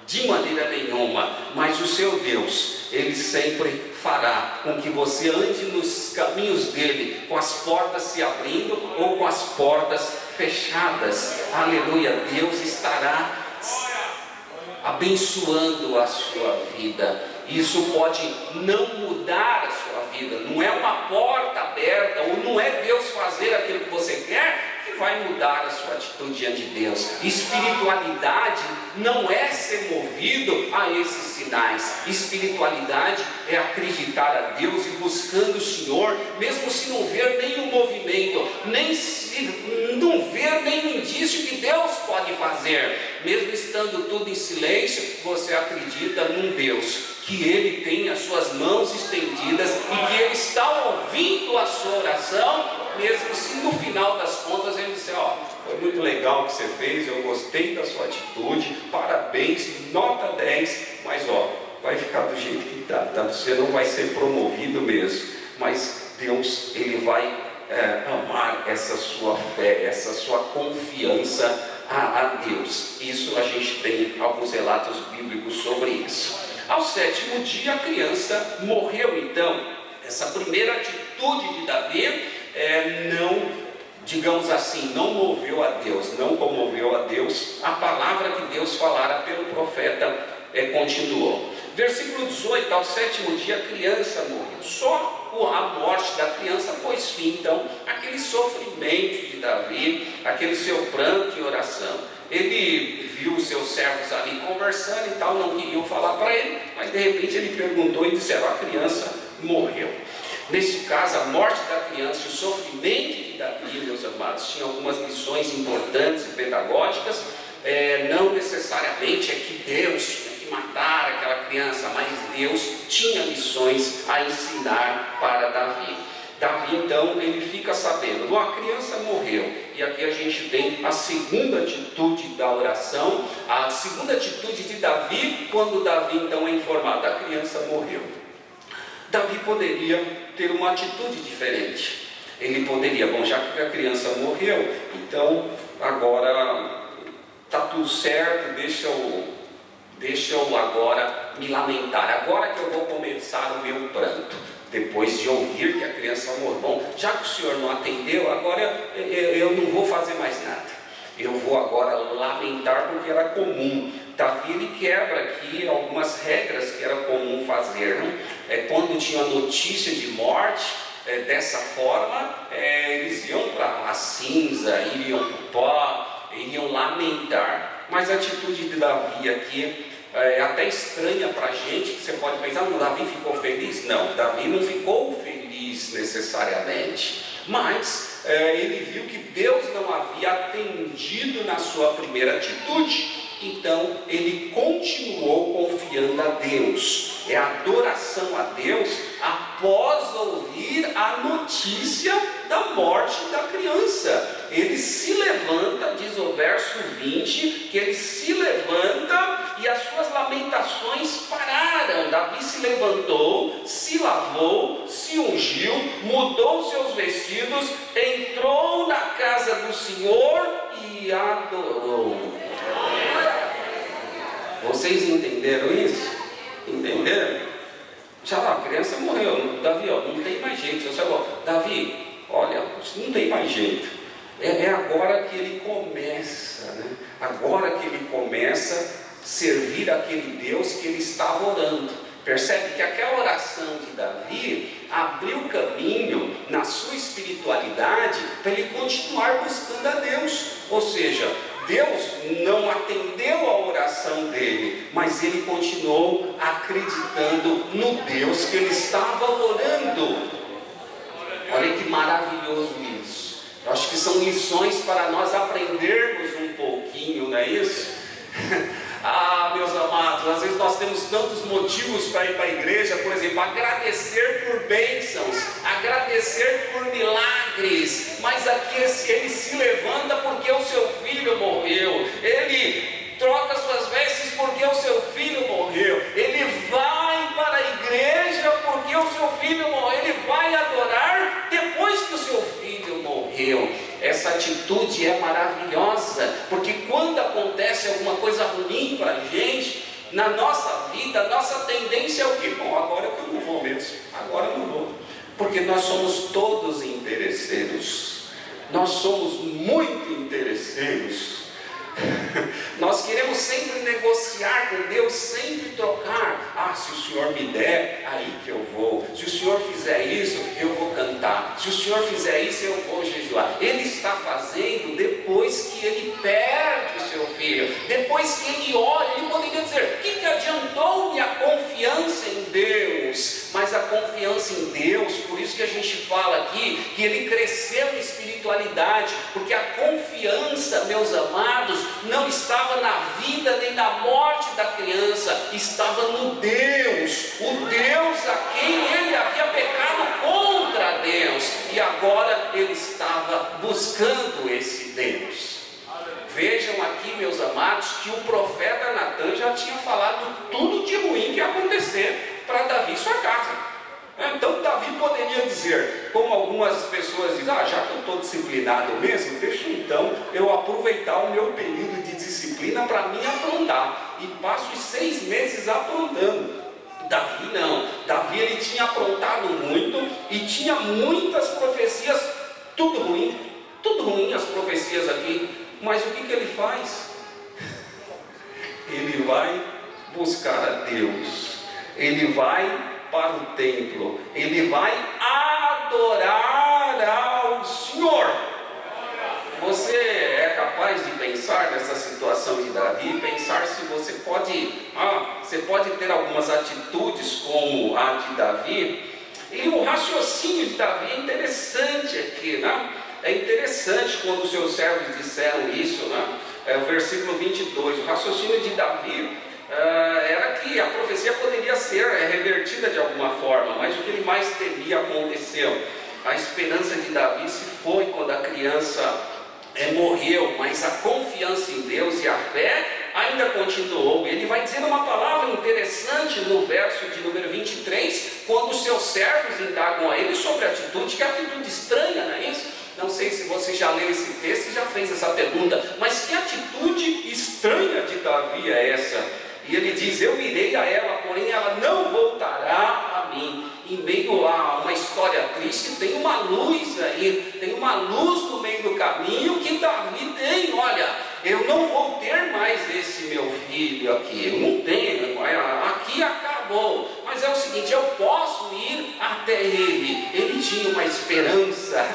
Speaker 6: de maneira nenhuma. Mas o seu Deus, Ele sempre fará com que você ande nos caminhos dele, com as portas se abrindo ou com as portas fechadas. Aleluia, Deus estará abençoando a sua vida. Isso pode não mudar a sua vida, não é uma porta aberta, ou não é Deus fazer aquilo que você quer que vai mudar a sua atitude diante de Deus. Espiritualidade não é ser movido a esses sinais. Espiritualidade é acreditar a Deus e buscando o Senhor, mesmo se não ver nenhum movimento, nem se não ver nenhum indício que Deus pode fazer. Mesmo estando tudo em silêncio, você acredita num Deus que Ele tem as suas mãos estendidas e que Ele está ouvindo a sua oração, mesmo se no final das contas Ele disser: ó, foi muito legal o que você fez, eu gostei da sua atitude, parabéns, nota 10, mas ó, vai ficar do jeito que está, você não vai ser promovido mesmo. Mas Deus, Ele vai amar essa sua fé, essa sua confiança a Deus. Isso a gente tem alguns relatos bíblicos sobre isso. Ao 7º dia a criança morreu. Então, essa primeira atitude de Davi não, digamos assim, não moveu a Deus, não comoveu a Deus. A palavra que Deus falara pelo profeta continuou. Versículo 18, ao 7º dia a criança morreu. Só a morte da criança pôs fim, então, aquele sofrimento de Davi, aquele seu pranto e oração. Ele viu os seus servos ali conversando e tal, não queriam falar para ele, mas de repente ele perguntou e disseram: a criança morreu. Nesse caso, a morte da criança e o sofrimento de Davi, meus amados, tinha algumas lições importantes e pedagógicas. Não necessariamente é que Deus tinha que matar aquela criança, mas Deus tinha lições a ensinar para Davi. Davi, então, ele fica sabendo: a criança morreu. E aqui a gente tem a segunda atitude da oração, a segunda atitude de Davi, quando Davi, então, é informado: a criança morreu. Davi poderia ter uma atitude diferente. Ele poderia: bom, já que a criança morreu, então, agora está tudo certo, deixa eu agora me lamentar, agora que eu vou começar o meu pranto. Depois de ouvir que a criança morreu, bom, já que o Senhor não atendeu, agora eu não vou fazer mais nada. Eu vou agora lamentar, porque era comum. Davi, ele quebra aqui algumas regras que era comum fazer, né? Quando tinha notícia de morte, dessa forma, eles iam para a cinza, iriam para o pó, iriam lamentar. Mas a atitude de Davi aqui é até estranha para a gente, que você pode pensar: não, Davi ficou feliz? Não, Davi não ficou feliz necessariamente, mas ele viu que Deus não havia atendido na sua primeira atitude, então ele continuou confiando a Deus. É adoração a Deus após ouvir a notícia da morte da criança. Ele se levanta, diz o verso 20, que ele se levanta e as suas lamentações pararam. Davi se levantou, se lavou, se ungiu, mudou seus vestidos, entrou na casa do Senhor e adorou. Vocês entenderam isso? Entenderam? Já lá, a criança morreu. Davi, ó, não tem mais jeito. Você falou: Davi, olha, não tem mais jeito. É agora que ele começa, né? Agora que ele começa a servir aquele Deus que ele estava orando. Percebe que aquela oração de Davi abriu caminho na sua espiritualidade para ele continuar buscando a Deus. Ou seja, Deus não atendeu a oração dele, mas ele continuou acreditando no Deus que ele estava orando. Olha que maravilhoso isso. Eu acho que são lições para nós aprendermos um pouquinho, não é isso? Ah, meus amados, às vezes nós temos tantos motivos para ir para a igreja, por exemplo, agradecer por bênçãos, agradecer por milagres, mas aqui ele se levanta porque o seu filho morreu, ele troca suas vestes porque o seu filho morreu, ele vai para a igreja porque o seu filho morreu, ele vai adorar depois que o seu filho morreu. Essa atitude é maravilhosa, porque quando acontece alguma coisa ruim para a gente, na nossa vida, a nossa tendência é o quê? Bom, agora eu não vou mesmo, agora eu não vou, porque nós somos todos interesseiros, nós somos muito interesseiros. Nós queremos sempre negociar com Deus, sempre trocar. Ah, se o Senhor me der, aí que eu vou. Se o Senhor fizer isso, eu vou cantar. Se o Senhor fizer isso, eu vou jejuar. Ele está fazendo depois que ele perde o seu filho, depois que ele olha. Ele poderia dizer: que adiantou minha confiança em Deus? Mas a confiança em Deus, por isso que a gente fala aqui que ele cresceu em espiritualidade, porque a confiança, meus amados, não estava na vida nem na morte da criança, estava no Deus, o Deus a quem ele havia pecado contra Deus, e agora ele estava buscando esse Deus. Vejam aqui, meus amados, que o profeta Natan já tinha falado tudo de ruim que ia acontecer para Davi e sua casa. Então Davi poderia dizer, como algumas pessoas dizem: ah, já que eu estou disciplinado mesmo, deixa então eu aproveitar o meu período de disciplina para me aprontar, e passo os 6 meses aprontando. Davi não, Davi ele tinha aprontado muito, e tinha muitas profecias, tudo ruim as profecias aqui, mas o que ele faz? Ele vai buscar a Deus, ele vai para o templo, ele vai adorar ao Senhor. Você é capaz de pensar nessa situação de Davi, pensar se você pode ter algumas atitudes como a de Davi, e o raciocínio de Davi é interessante aqui, né? É interessante quando os seus servos disseram isso, né? O versículo 22, o raciocínio de Davi era que a profecia poderia ser revertida de alguma forma, mas o que ele mais temia aconteceu. A esperança de Davi se foi quando a criança morreu, mas a confiança em Deus e a fé ainda continuou. Ele vai dizer uma palavra interessante no verso de número 23, quando os seus servos indagam a ele sobre a atitude, que atitude estranha, não é isso? Não sei se você já leu esse texto e já fez essa pergunta, mas que atitude estranha de Davi é essa? E ele diz: eu irei a ela, porém ela não voltará a mim. Em meio a uma história triste, tem uma luz aí, tem uma luz no meio do caminho que Davi tem. Olha, eu não vou ter mais esse meu filho aqui, eu não tenho, aqui acabou. Mas é o seguinte, eu posso ir até ele. Ele tinha uma esperança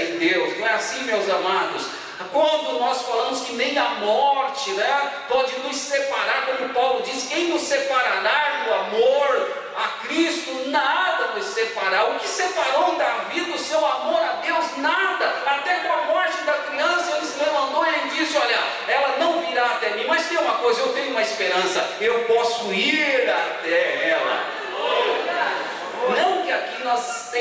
Speaker 6: em Deus, não é assim, meus amados? Quando nós falamos que nem a morte, né, pode nos separar, como Paulo diz: quem nos separará do amor a Cristo? Nada nos separará. O que separou Davi do seu amor a Deus? Nada. Até com a morte da criança ele se levantou e ele disse: olha, ela não virá até mim, mas tem uma coisa, eu tenho uma esperança, eu posso ir até ela. Não que aqui nós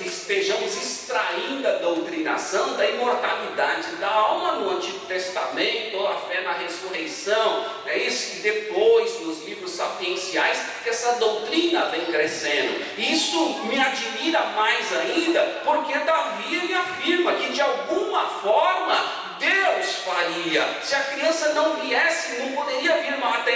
Speaker 6: estejamos extraindo a doutrinação da imortalidade da alma no Antigo Testamento, a fé na ressurreição. É isso que depois, nos livros sapienciais, que essa doutrina vem crescendo. Isso me admira mais ainda, porque Davi ele afirma que de alguma forma Deus faria. Se a criança não viesse, não poderia vir até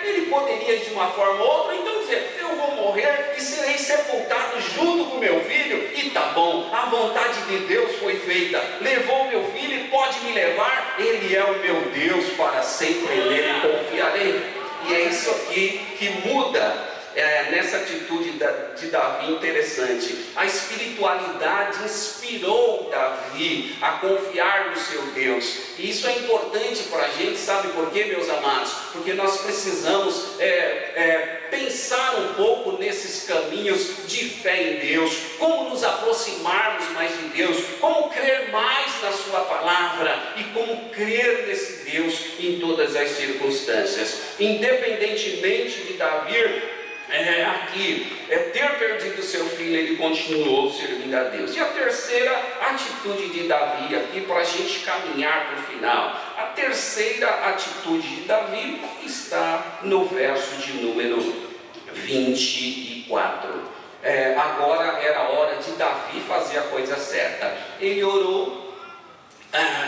Speaker 6: ele poderia de uma forma ou outra então dizer: eu vou morrer e serei sepultado junto com meu filho, e tá bom, a vontade de Deus foi feita, levou meu filho e pode me levar, ele é o meu Deus, para sempre nele confiarei. E é isso aqui que muda nessa atitude de Davi interessante. A espiritualidade inspirou Davi a confiar no seu Deus. E isso é importante para a gente, sabe por quê, meus amados? Porque nós precisamos pensar um pouco nesses caminhos de fé em Deus, como nos aproximarmos mais de Deus, como crer mais na sua palavra e como crer nesse Deus em todas as circunstâncias. Independentemente de Davi ter perdido seu filho, ele continuou servindo a Deus. E a terceira atitude de Davi aqui, para a gente caminhar para o final, a terceira atitude de Davi está no verso de número 24. Agora era a hora de Davi fazer a coisa certa. Ele orou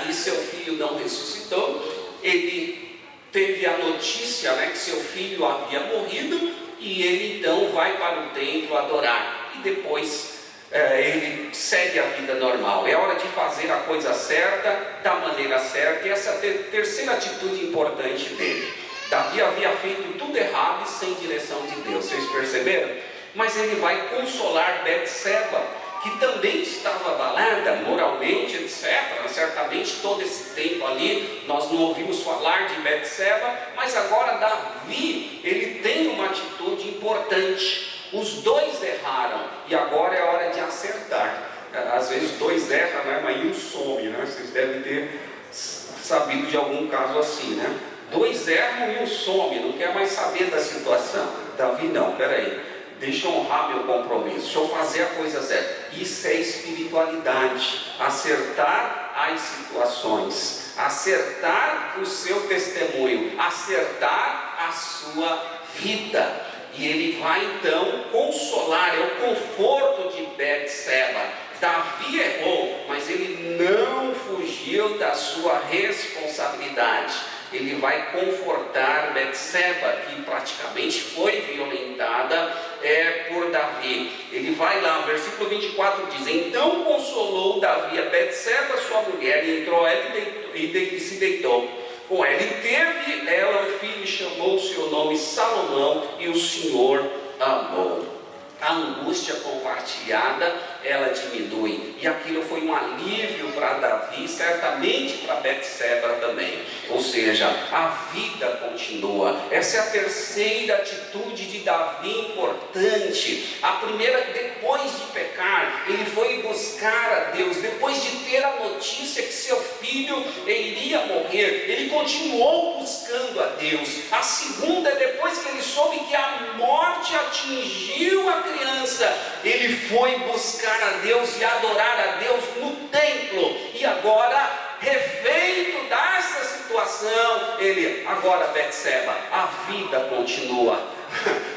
Speaker 6: e seu filho não ressuscitou. Ele teve a notícia, que seu filho havia morrido, e ele então vai para o templo adorar, e depois ele segue a vida normal. É hora de fazer a coisa certa, da maneira certa, e essa é a terceira atitude importante dele. Davi havia feito tudo errado e sem direção de Deus, vocês perceberam? Mas ele vai consolar Betseba, que também estava abalada moralmente, etc. Certamente todo esse tempo ali nós não ouvimos falar de Betseba, mas agora Davi, ele tem uma atitude importante. Os dois erraram e agora é hora de acertar. Às vezes dois erram, mas um some, Vocês devem ter sabido de algum caso assim, Dois erram e um some, não quer mais saber da situação. Davi não, peraí. Deixa eu honrar meu compromisso, deixa eu fazer a coisa certa. Isso é espiritualidade, acertar as situações, acertar o seu testemunho, acertar a sua vida. E ele vai então consolar, é o conforto de Betseba. Davi errou, mas ele não fugiu da sua responsabilidade. Ele vai confortar Betseba, que praticamente foi violentada por Davi. Ele vai lá, versículo 24 diz: então consolou Davi a Betseba, sua mulher, e entrou ela e se deitou com ela. E teve ela um filho, e chamou o seu nome Salomão, e o Senhor amou. A angústia compartilhada, ela diminui, e aquilo foi um alívio para Davi, certamente para Betseba também. Ou seja, a vida continua. Essa é a terceira atitude de Davi importante. A primeira, depois de pecar, ele foi buscar a Deus. Depois de ter a notícia que seu filho iria morrer, ele continuou buscando a Deus. A segunda, depois que ele soube que a morte atingiu a criança, ele foi buscar a Deus e adorar a Deus no templo. E agora, refeito dessa situação, agora Betseba, a vida continua.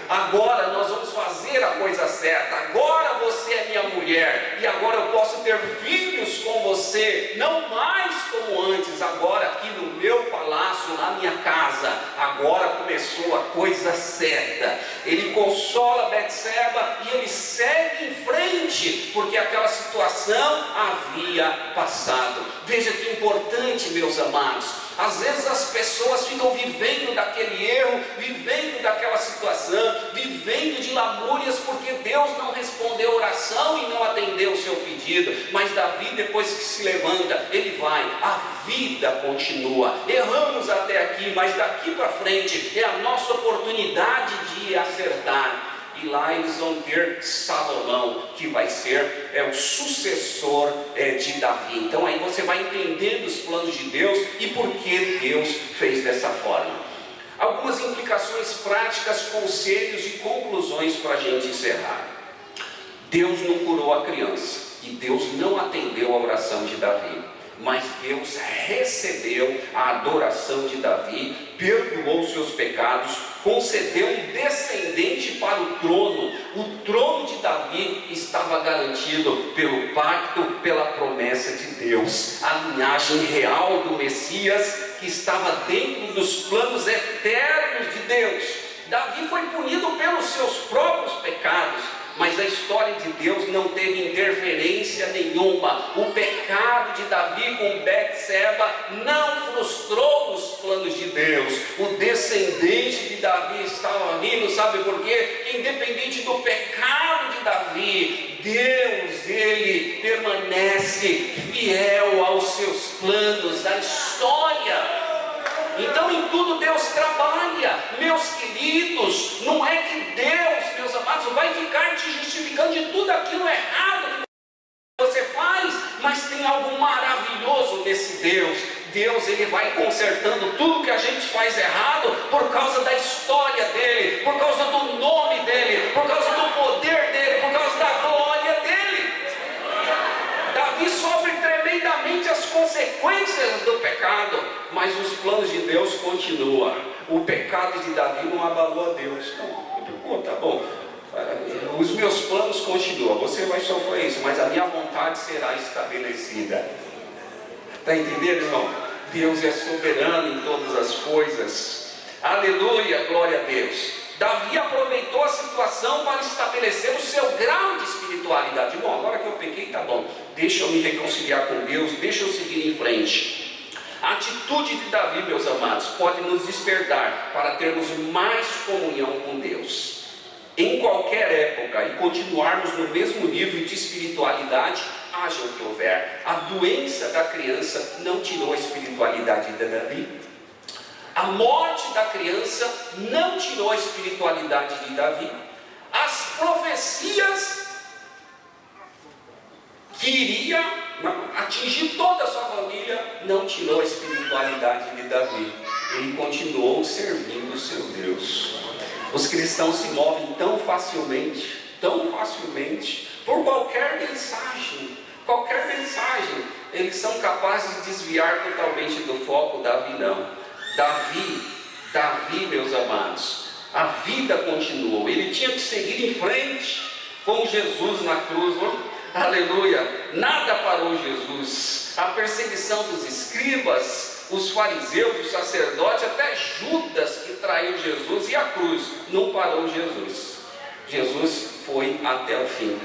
Speaker 6: Agora nós vamos fazer a coisa certa. Agora você é minha mulher, e agora eu posso ter filhos com você, não mais como antes. Agora aqui no meu palácio, na minha casa, agora começou a coisa certa. Ele consola Betseba e ele segue em frente, porque aquela situação havia passado. Veja que importante, meus amados. Às vezes as pessoas ficam vivendo daquele erro, vivendo daquela situação, vivendo de lamúrias, porque Deus não respondeu a oração e não atendeu o seu pedido. Mas Davi, depois que se levanta, ele vai, a vida continua. Erramos até aqui, mas daqui para frente é a nossa oportunidade de acertar. E lá eles vão ter Salomão, que vai ser o sucessor de Davi. Então aí você vai entendendo os planos de Deus e por que Deus fez dessa forma. Algumas implicações práticas, conselhos e conclusões para a gente encerrar. Deus não curou a criança e Deus não atendeu a oração de Davi, mas Deus recebeu a adoração de Davi, perdoou seus pecados, concedeu um descendente para o trono. O trono de Davi estava garantido pelo pacto, pela promessa de Deus. A linhagem real do Messias, que estava dentro dos planos eternos de Deus. Davi foi punido pelos seus próprios pecados, mas a história de Deus não teve interferência nenhuma. O pecado de Davi com Betseba não frustrou os planos de Deus. O descendente de Davi estava vindo, sabe por quê? Independente do pecado de Davi, Deus, Ele permanece fiel aos seus planos, à história. Então em tudo Deus trabalha, meus queridos. Não é que Deus, meus amados, vai ficar te justificando de tudo aquilo errado que você faz, mas tem algo maravilhoso nesse Deus. Deus, Ele vai consertando tudo que a gente faz errado por causa da história dEle, por causa do nome dEle, por causa do poder dEle, por causa da glória dEle. Davi sofre tremendamente as consequências do pecado, mas os planos de Deus continuam. O pecado de Davi não abalou a Deus. Não, tá bom, os meus planos continuam, você vai sofrer isso, mas a minha vontade será estabelecida. Está entendendo, irmão? Deus é soberano em todas as coisas. Aleluia, glória a Deus. Davi aproveitou a situação para estabelecer o seu grau de espiritualidade. Bom, agora que eu pequei, tá bom, deixa eu me reconciliar com Deus, deixa eu seguir em frente. A atitude de Davi, meus amados, pode nos despertar para termos mais comunhão com Deus em qualquer época e continuarmos no mesmo nível de espiritualidade, haja o que houver. A doença da criança não tirou a espiritualidade de Davi. A morte da criança não tirou a espiritualidade de Davi. As profecias que iria atingir toda a sua família não tirou a espiritualidade de Davi. Ele continuou servindo o seu Deus. Os cristãos se movem tão facilmente por qualquer mensagem, eles são capazes de desviar totalmente do foco. Davi não. Davi, meus amados, a vida continuou, ele tinha que seguir em frente com Jesus na cruz. Aleluia, nada parou Jesus. A perseguição dos escribas, os fariseus, os sacerdotes, até Judas que traiu Jesus, e a cruz não parou Jesus. Jesus foi até o fim.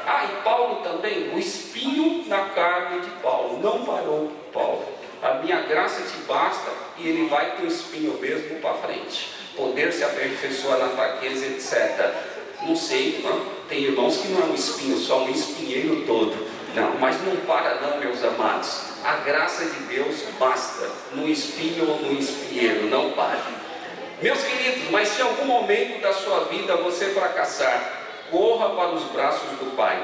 Speaker 6: E Paulo também, o espinho na carne de Paulo não parou Paulo. A minha graça te basta, e ele vai com o espinho mesmo para frente. Poder se aperfeiçoar na fraqueza, etc. Não sei, não? Tem irmãos que não é um espinho só, um espinheiro todo. Não, mas não para não, meus amados. A graça de Deus basta, no espinho ou no espinheiro, não pare. Meus queridos, mas se em algum momento da sua vida você fracassar, corra para os braços do Pai.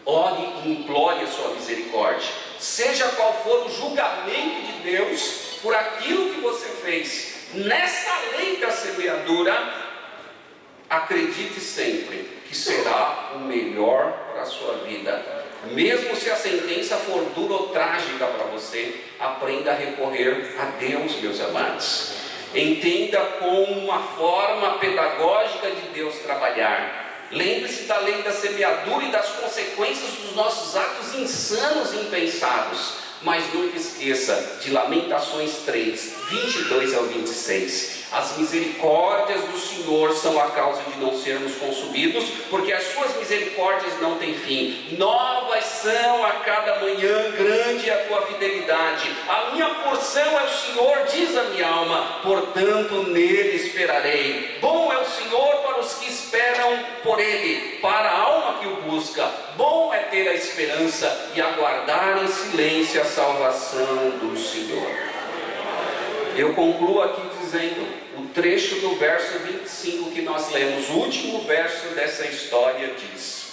Speaker 6: Ore e implore a sua misericórdia. Seja qual for o julgamento de Deus por aquilo que você fez nessa lei da semeadura, acredite sempre que será o melhor para a sua vida. Mesmo se a sentença for dura ou trágica para você, aprenda a recorrer a Deus, meus amados. Entenda como uma forma pedagógica de Deus trabalhar. Lembre-se da lei da semeadura e das consequências dos nossos atos insanos e impensados. Mas nunca esqueça de Lamentações 3, 22 ao 26. As misericórdias do Senhor são a causa de não sermos consumidos, porque as suas misericórdias não têm fim. Novas são a cada manhã, grande é a tua fidelidade. A minha porção é o Senhor, diz a minha alma, portanto nele esperarei. Bom é o Senhor para os que esperam por ele, para a alma que o busca. Bom é ter a esperança e aguardar em silêncio a salvação do Senhor. Eu concluo aqui dizendo o trecho do verso 25 que nós lemos, o último verso dessa história diz: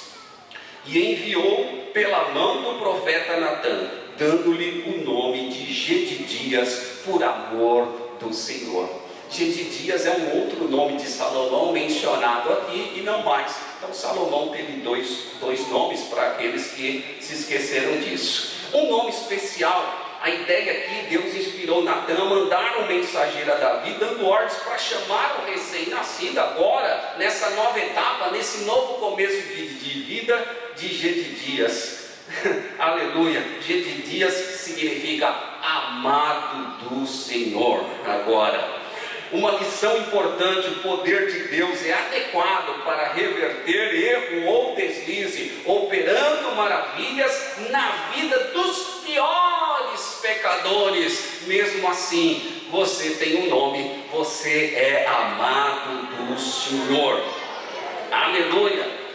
Speaker 6: e enviou pela mão do profeta Natã, dando-lhe o nome de Gedidias, por amor do Senhor. Gedidias é um outro nome de Salomão mencionado aqui e não mais. Então Salomão teve dois nomes para aqueles que se esqueceram disso. Um nome especial. A ideia aqui, Deus inspirou Natã a mandar um mensageiro a Davi, dando ordens para chamar o recém-nascido agora, nessa nova etapa, nesse novo começo de vida de Gedidias. Aleluia. Gedidias significa amado do Senhor. Agora, uma lição importante: o poder de Deus é adequado para reverter erro ou deslize, operando maravilhas na vida dos piores pecadores, mesmo assim, você tem um nome, você é amado do Senhor. Aleluia!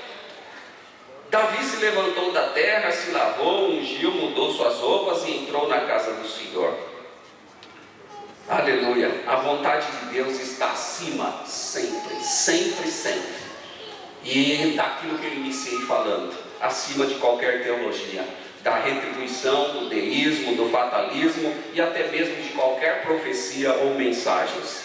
Speaker 6: Davi se levantou da terra, se lavou, ungiu, mudou suas roupas e entrou na casa do Senhor. Aleluia! A vontade de Deus está acima, sempre, sempre, sempre. E daquilo que eu iniciei falando, acima de qualquer teologia, da retribuição, do deísmo, do fatalismo e até mesmo de qualquer profecia ou mensagens.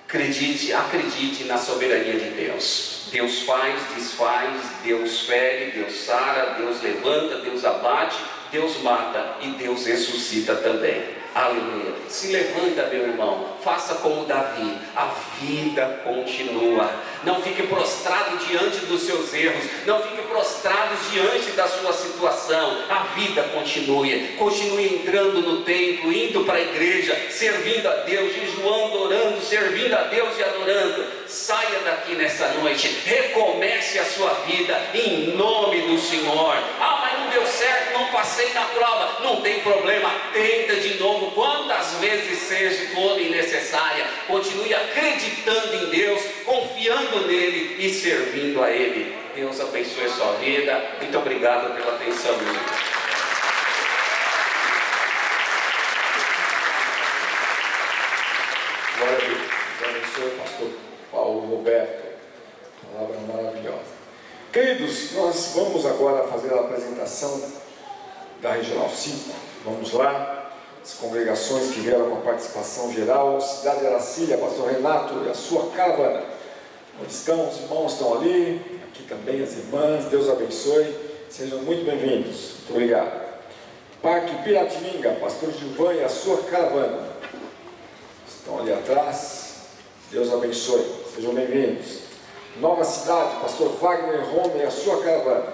Speaker 6: Acredite na soberania de Deus. Deus faz, desfaz, Deus fere, Deus sara, Deus levanta, Deus abate, Deus mata e Deus ressuscita também. Aleluia. Se levanta, meu irmão, faça como Davi, a vida continua. Não fique prostrado diante dos seus erros, não fique prostrado diante da sua situação. A vida continue entrando no templo, indo para a igreja, servindo a Deus, jejuando, orando, servindo a Deus e adorando. Saia daqui nessa noite, recomece a sua vida em nome do Senhor. Mas não deu certo, não passei na prova, não tem problema, tenta de novo, quantas vezes seja toda necessária. Continue acreditando em Deus, confiando nele e servindo a ele. Deus abençoe a sua vida. Muito obrigado pela atenção, meu irmão.
Speaker 5: Glória a Deus. Deus abençoe, pastor Paulo Roberto. Palavra maravilhosa. Queridos, nós vamos agora fazer a apresentação da Regional 5. Vamos lá. As congregações que vieram com a participação geral, Cidade de Aracília, pastor Renato e a sua caravana. Onde estão? Os irmãos estão ali, aqui também as irmãs. Deus abençoe. Sejam muito bem-vindos. Muito obrigado. Parque Piratininga, pastor Gilvan e a sua caravana. Estão ali atrás. Deus abençoe. Sejam bem-vindos. Nova Cidade, pastor Wagner Roma e a sua caravana.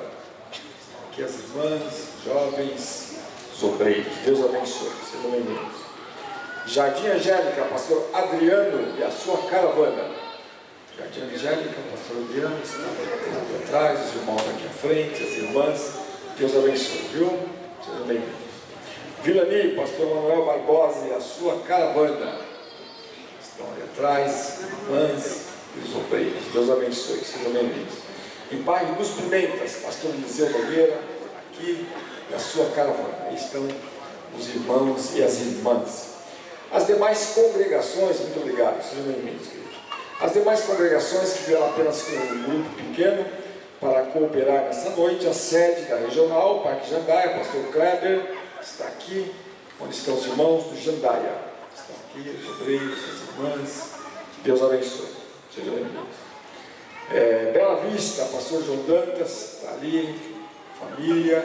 Speaker 5: Estão aqui as irmãs, jovens, os obreiros. Deus abençoe. Sejam bem-vindos. Jardim Angélica, pastor Adriano e a sua caravana. Jardim Angélica, pastor Adriano, está aqui atrás, os irmãos aqui à frente, as irmãs. Deus abençoe, viu? Sejam bem-vindos. Vilani, pastor Manuel Barbosa e a sua caravana. Estão ali atrás, irmãs e os obreiros. Deus abençoe, sejam bem-vindos. Em Bairro dos Pimentas, pastor Eliseu Nogueira, aqui, e a sua caravana. Aí estão os irmãos e as irmãs. As demais congregações, muito obrigado, sejam bem-vindos, queridos. As demais congregações que vieram apenas com um grupo pequeno para cooperar nessa noite, a sede da Regional, Parque Jandaia, pastor Kleber, está aqui, onde estão os irmãos do Jandaia. Estão aqui, os obreiros, as irmãs. Deus abençoe. Sejam bem-vindos. Bela Vista, pastor João Dantas, está ali, família,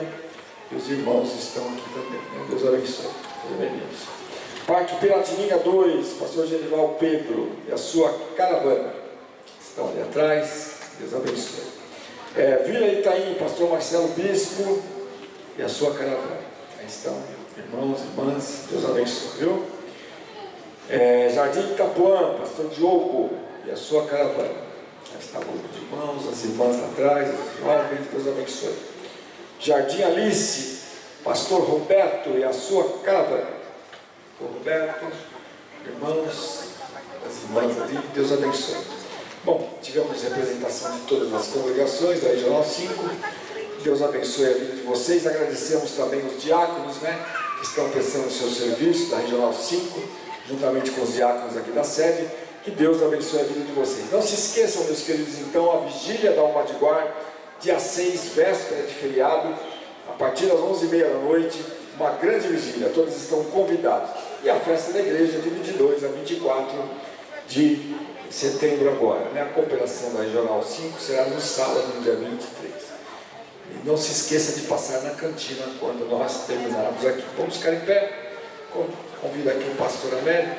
Speaker 5: e os irmãos estão aqui também. Né? Deus abençoe. Sejam bem-vindos. Parque Piratininga 2, pastor Genival Pedro e a sua caravana. Estão ali atrás. Deus abençoe. Vila Itaim, pastor Marcelo Bispo e a sua caravana. Aí estão, irmãos, irmãs, Deus abençoe, viu? Jardim Itapuã, pastor Diogo e a sua caravana. Aí está o grupo de irmãos, as irmãs lá atrás, os jovens, Deus abençoe. Jardim Alice, pastor Roberto e a sua caravana. Pastor Roberto, irmãos, as irmãs ali, Deus abençoe. Bom, tivemos representação de todas as congregações da Regional 5. Deus abençoe a vida de vocês. Agradecemos também os diáconos, que estão prestando o seu serviço da Regional 5, juntamente com os diáconos aqui da sede. Que Deus abençoe a vida de vocês. Não se esqueçam, meus queridos, então, a vigília da Alma de Guar, dia 6, véspera de feriado, a partir das 11h30 da noite, uma grande vigília. Todos estão convidados. E a festa da igreja de 22 a 24 de setembro agora. A cooperação da Regional 5 será no sábado, no dia 23. E não se esqueça de passar na cantina quando nós terminarmos aqui. Vamos ficar em pé. Convido aqui o pastor Amélio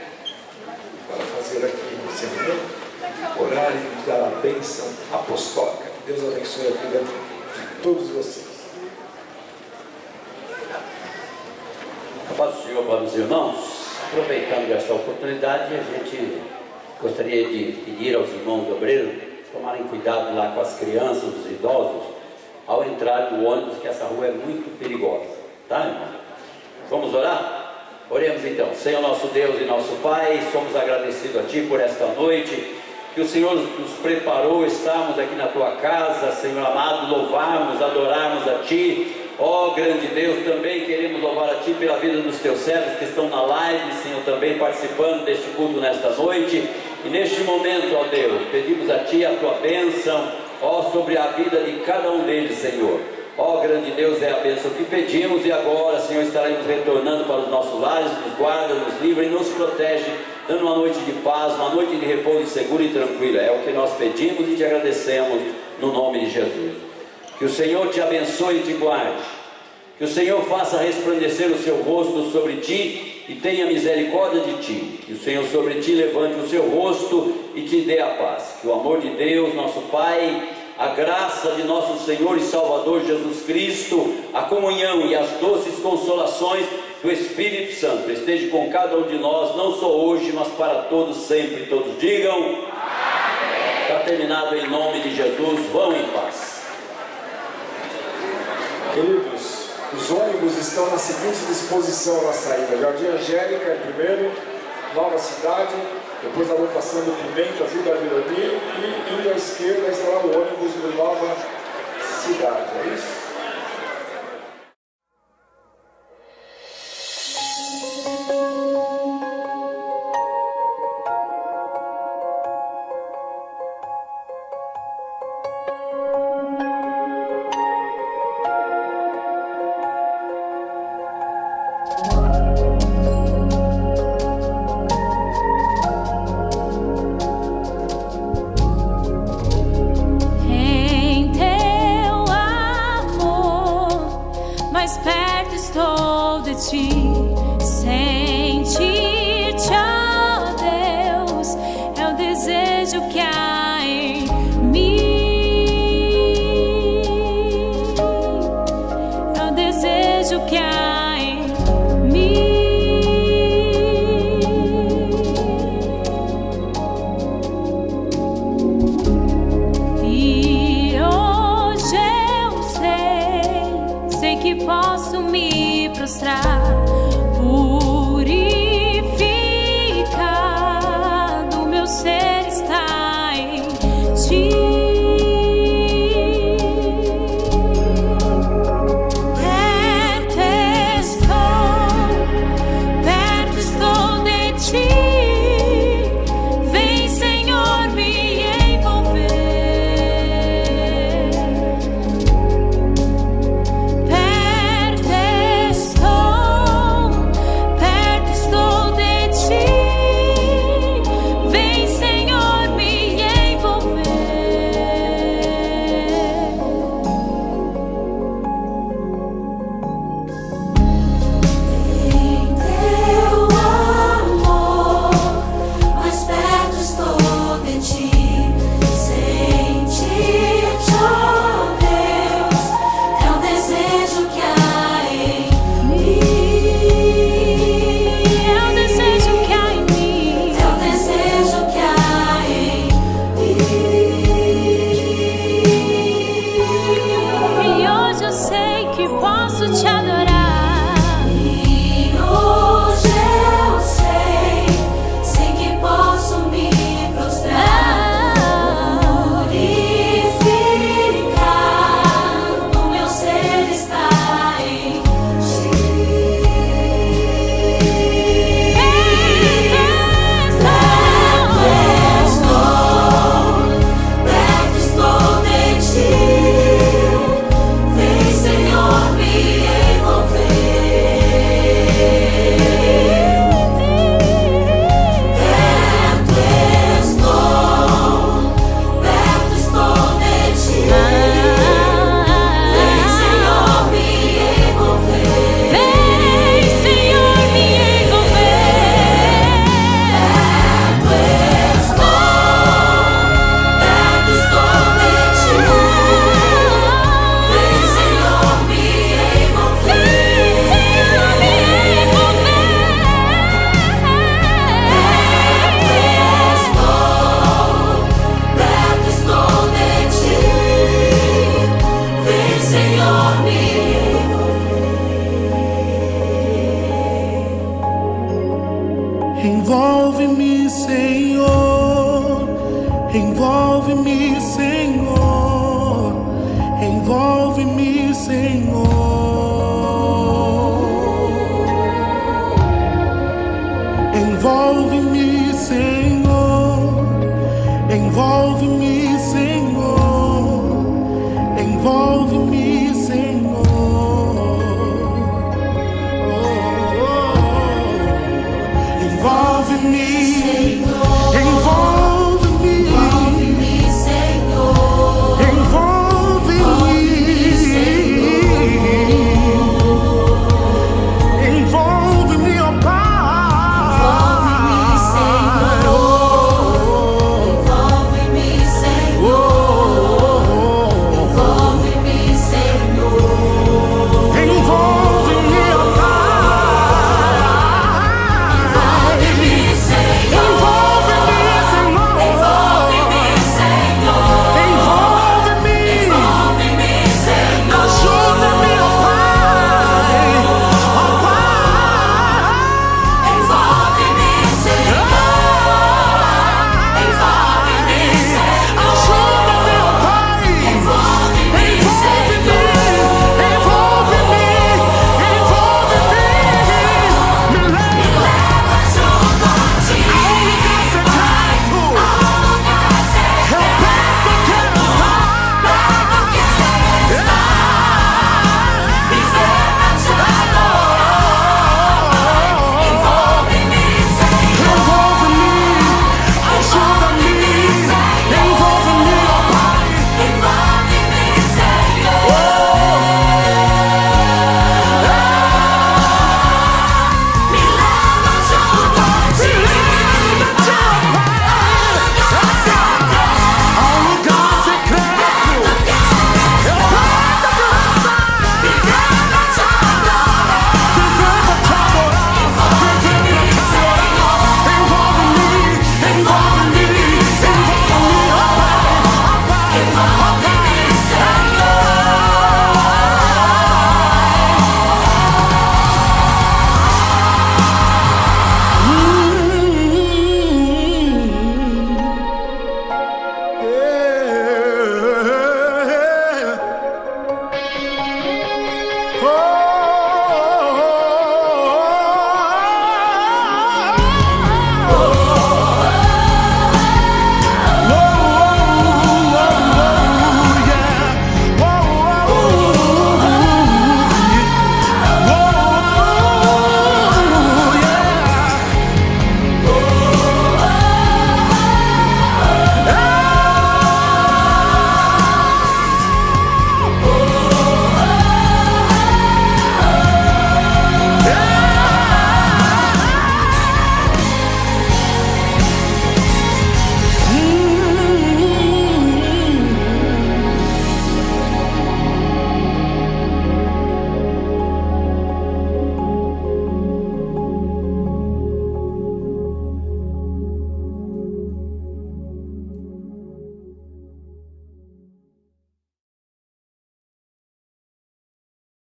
Speaker 5: para fazer aqui o encerramento, orar e nos dar a bênção apostólica. Que Deus abençoe a vida de todos vocês.
Speaker 7: A paz do Senhor para os irmãos. Aproveitando esta oportunidade, a gente gostaria de pedir aos irmãos obreiros tomarem cuidado lá com as crianças, os idosos, ao entrar no ônibus, que essa rua é muito perigosa. Tá, irmão? Vamos orar? Oremos então. Senhor nosso Deus e nosso Pai, somos agradecidos a Ti por esta noite, que o Senhor nos preparou, estamos aqui na Tua casa, Senhor amado, louvarmos, adorarmos a Ti. Ó grande Deus, também queremos louvar a Ti pela vida dos Teus servos que estão na live, Senhor, também participando deste culto nesta noite. E neste momento, ó Deus, pedimos a Ti a Tua bênção, ó, sobre a vida de cada um deles, Senhor. Ó grande Deus, é a bênção que pedimos, e agora, Senhor, estaremos retornando para os nossos lares. Nos guarda, nos livra e nos protege, dando uma noite de paz, uma noite de repouso segura e tranquila. É o que nós pedimos e te agradecemos no nome de Jesus. Que o Senhor te abençoe e te guarde, que o Senhor faça resplandecer o seu rosto sobre ti e tenha misericórdia de ti, que o Senhor sobre ti levante o seu rosto e te dê a paz. Que o amor de Deus, nosso Pai, a graça de nosso Senhor e Salvador Jesus Cristo, a comunhão e as doces consolações do Espírito Santo esteja com cada um de nós, não só hoje, mas para todos sempre. Todos digam amém. Está terminado em nome de Jesus. Vão em paz.
Speaker 5: Queridos, os ônibus estão na seguinte disposição na saída: Jardim Angélica em primeiro, Nova Cidade, depois a lotação do Pimenta, Vila Virani, e indo à esquerda estará o ônibus de Nova Cidade. É isso?
Speaker 1: Em teu amor, mais perto estou de ti. Sentir-te, ó Deus, é o desejo que há em mim. É o desejo que há em mim. E hoje eu sei que posso me prostrar, purificado, meu ser está em ti. Perto estou de ti. Vem, Senhor, me envolver. Perto estou de ti. Vem, Senhor.
Speaker 8: Envolve-me, Senhor. Envolve-me, Senhor.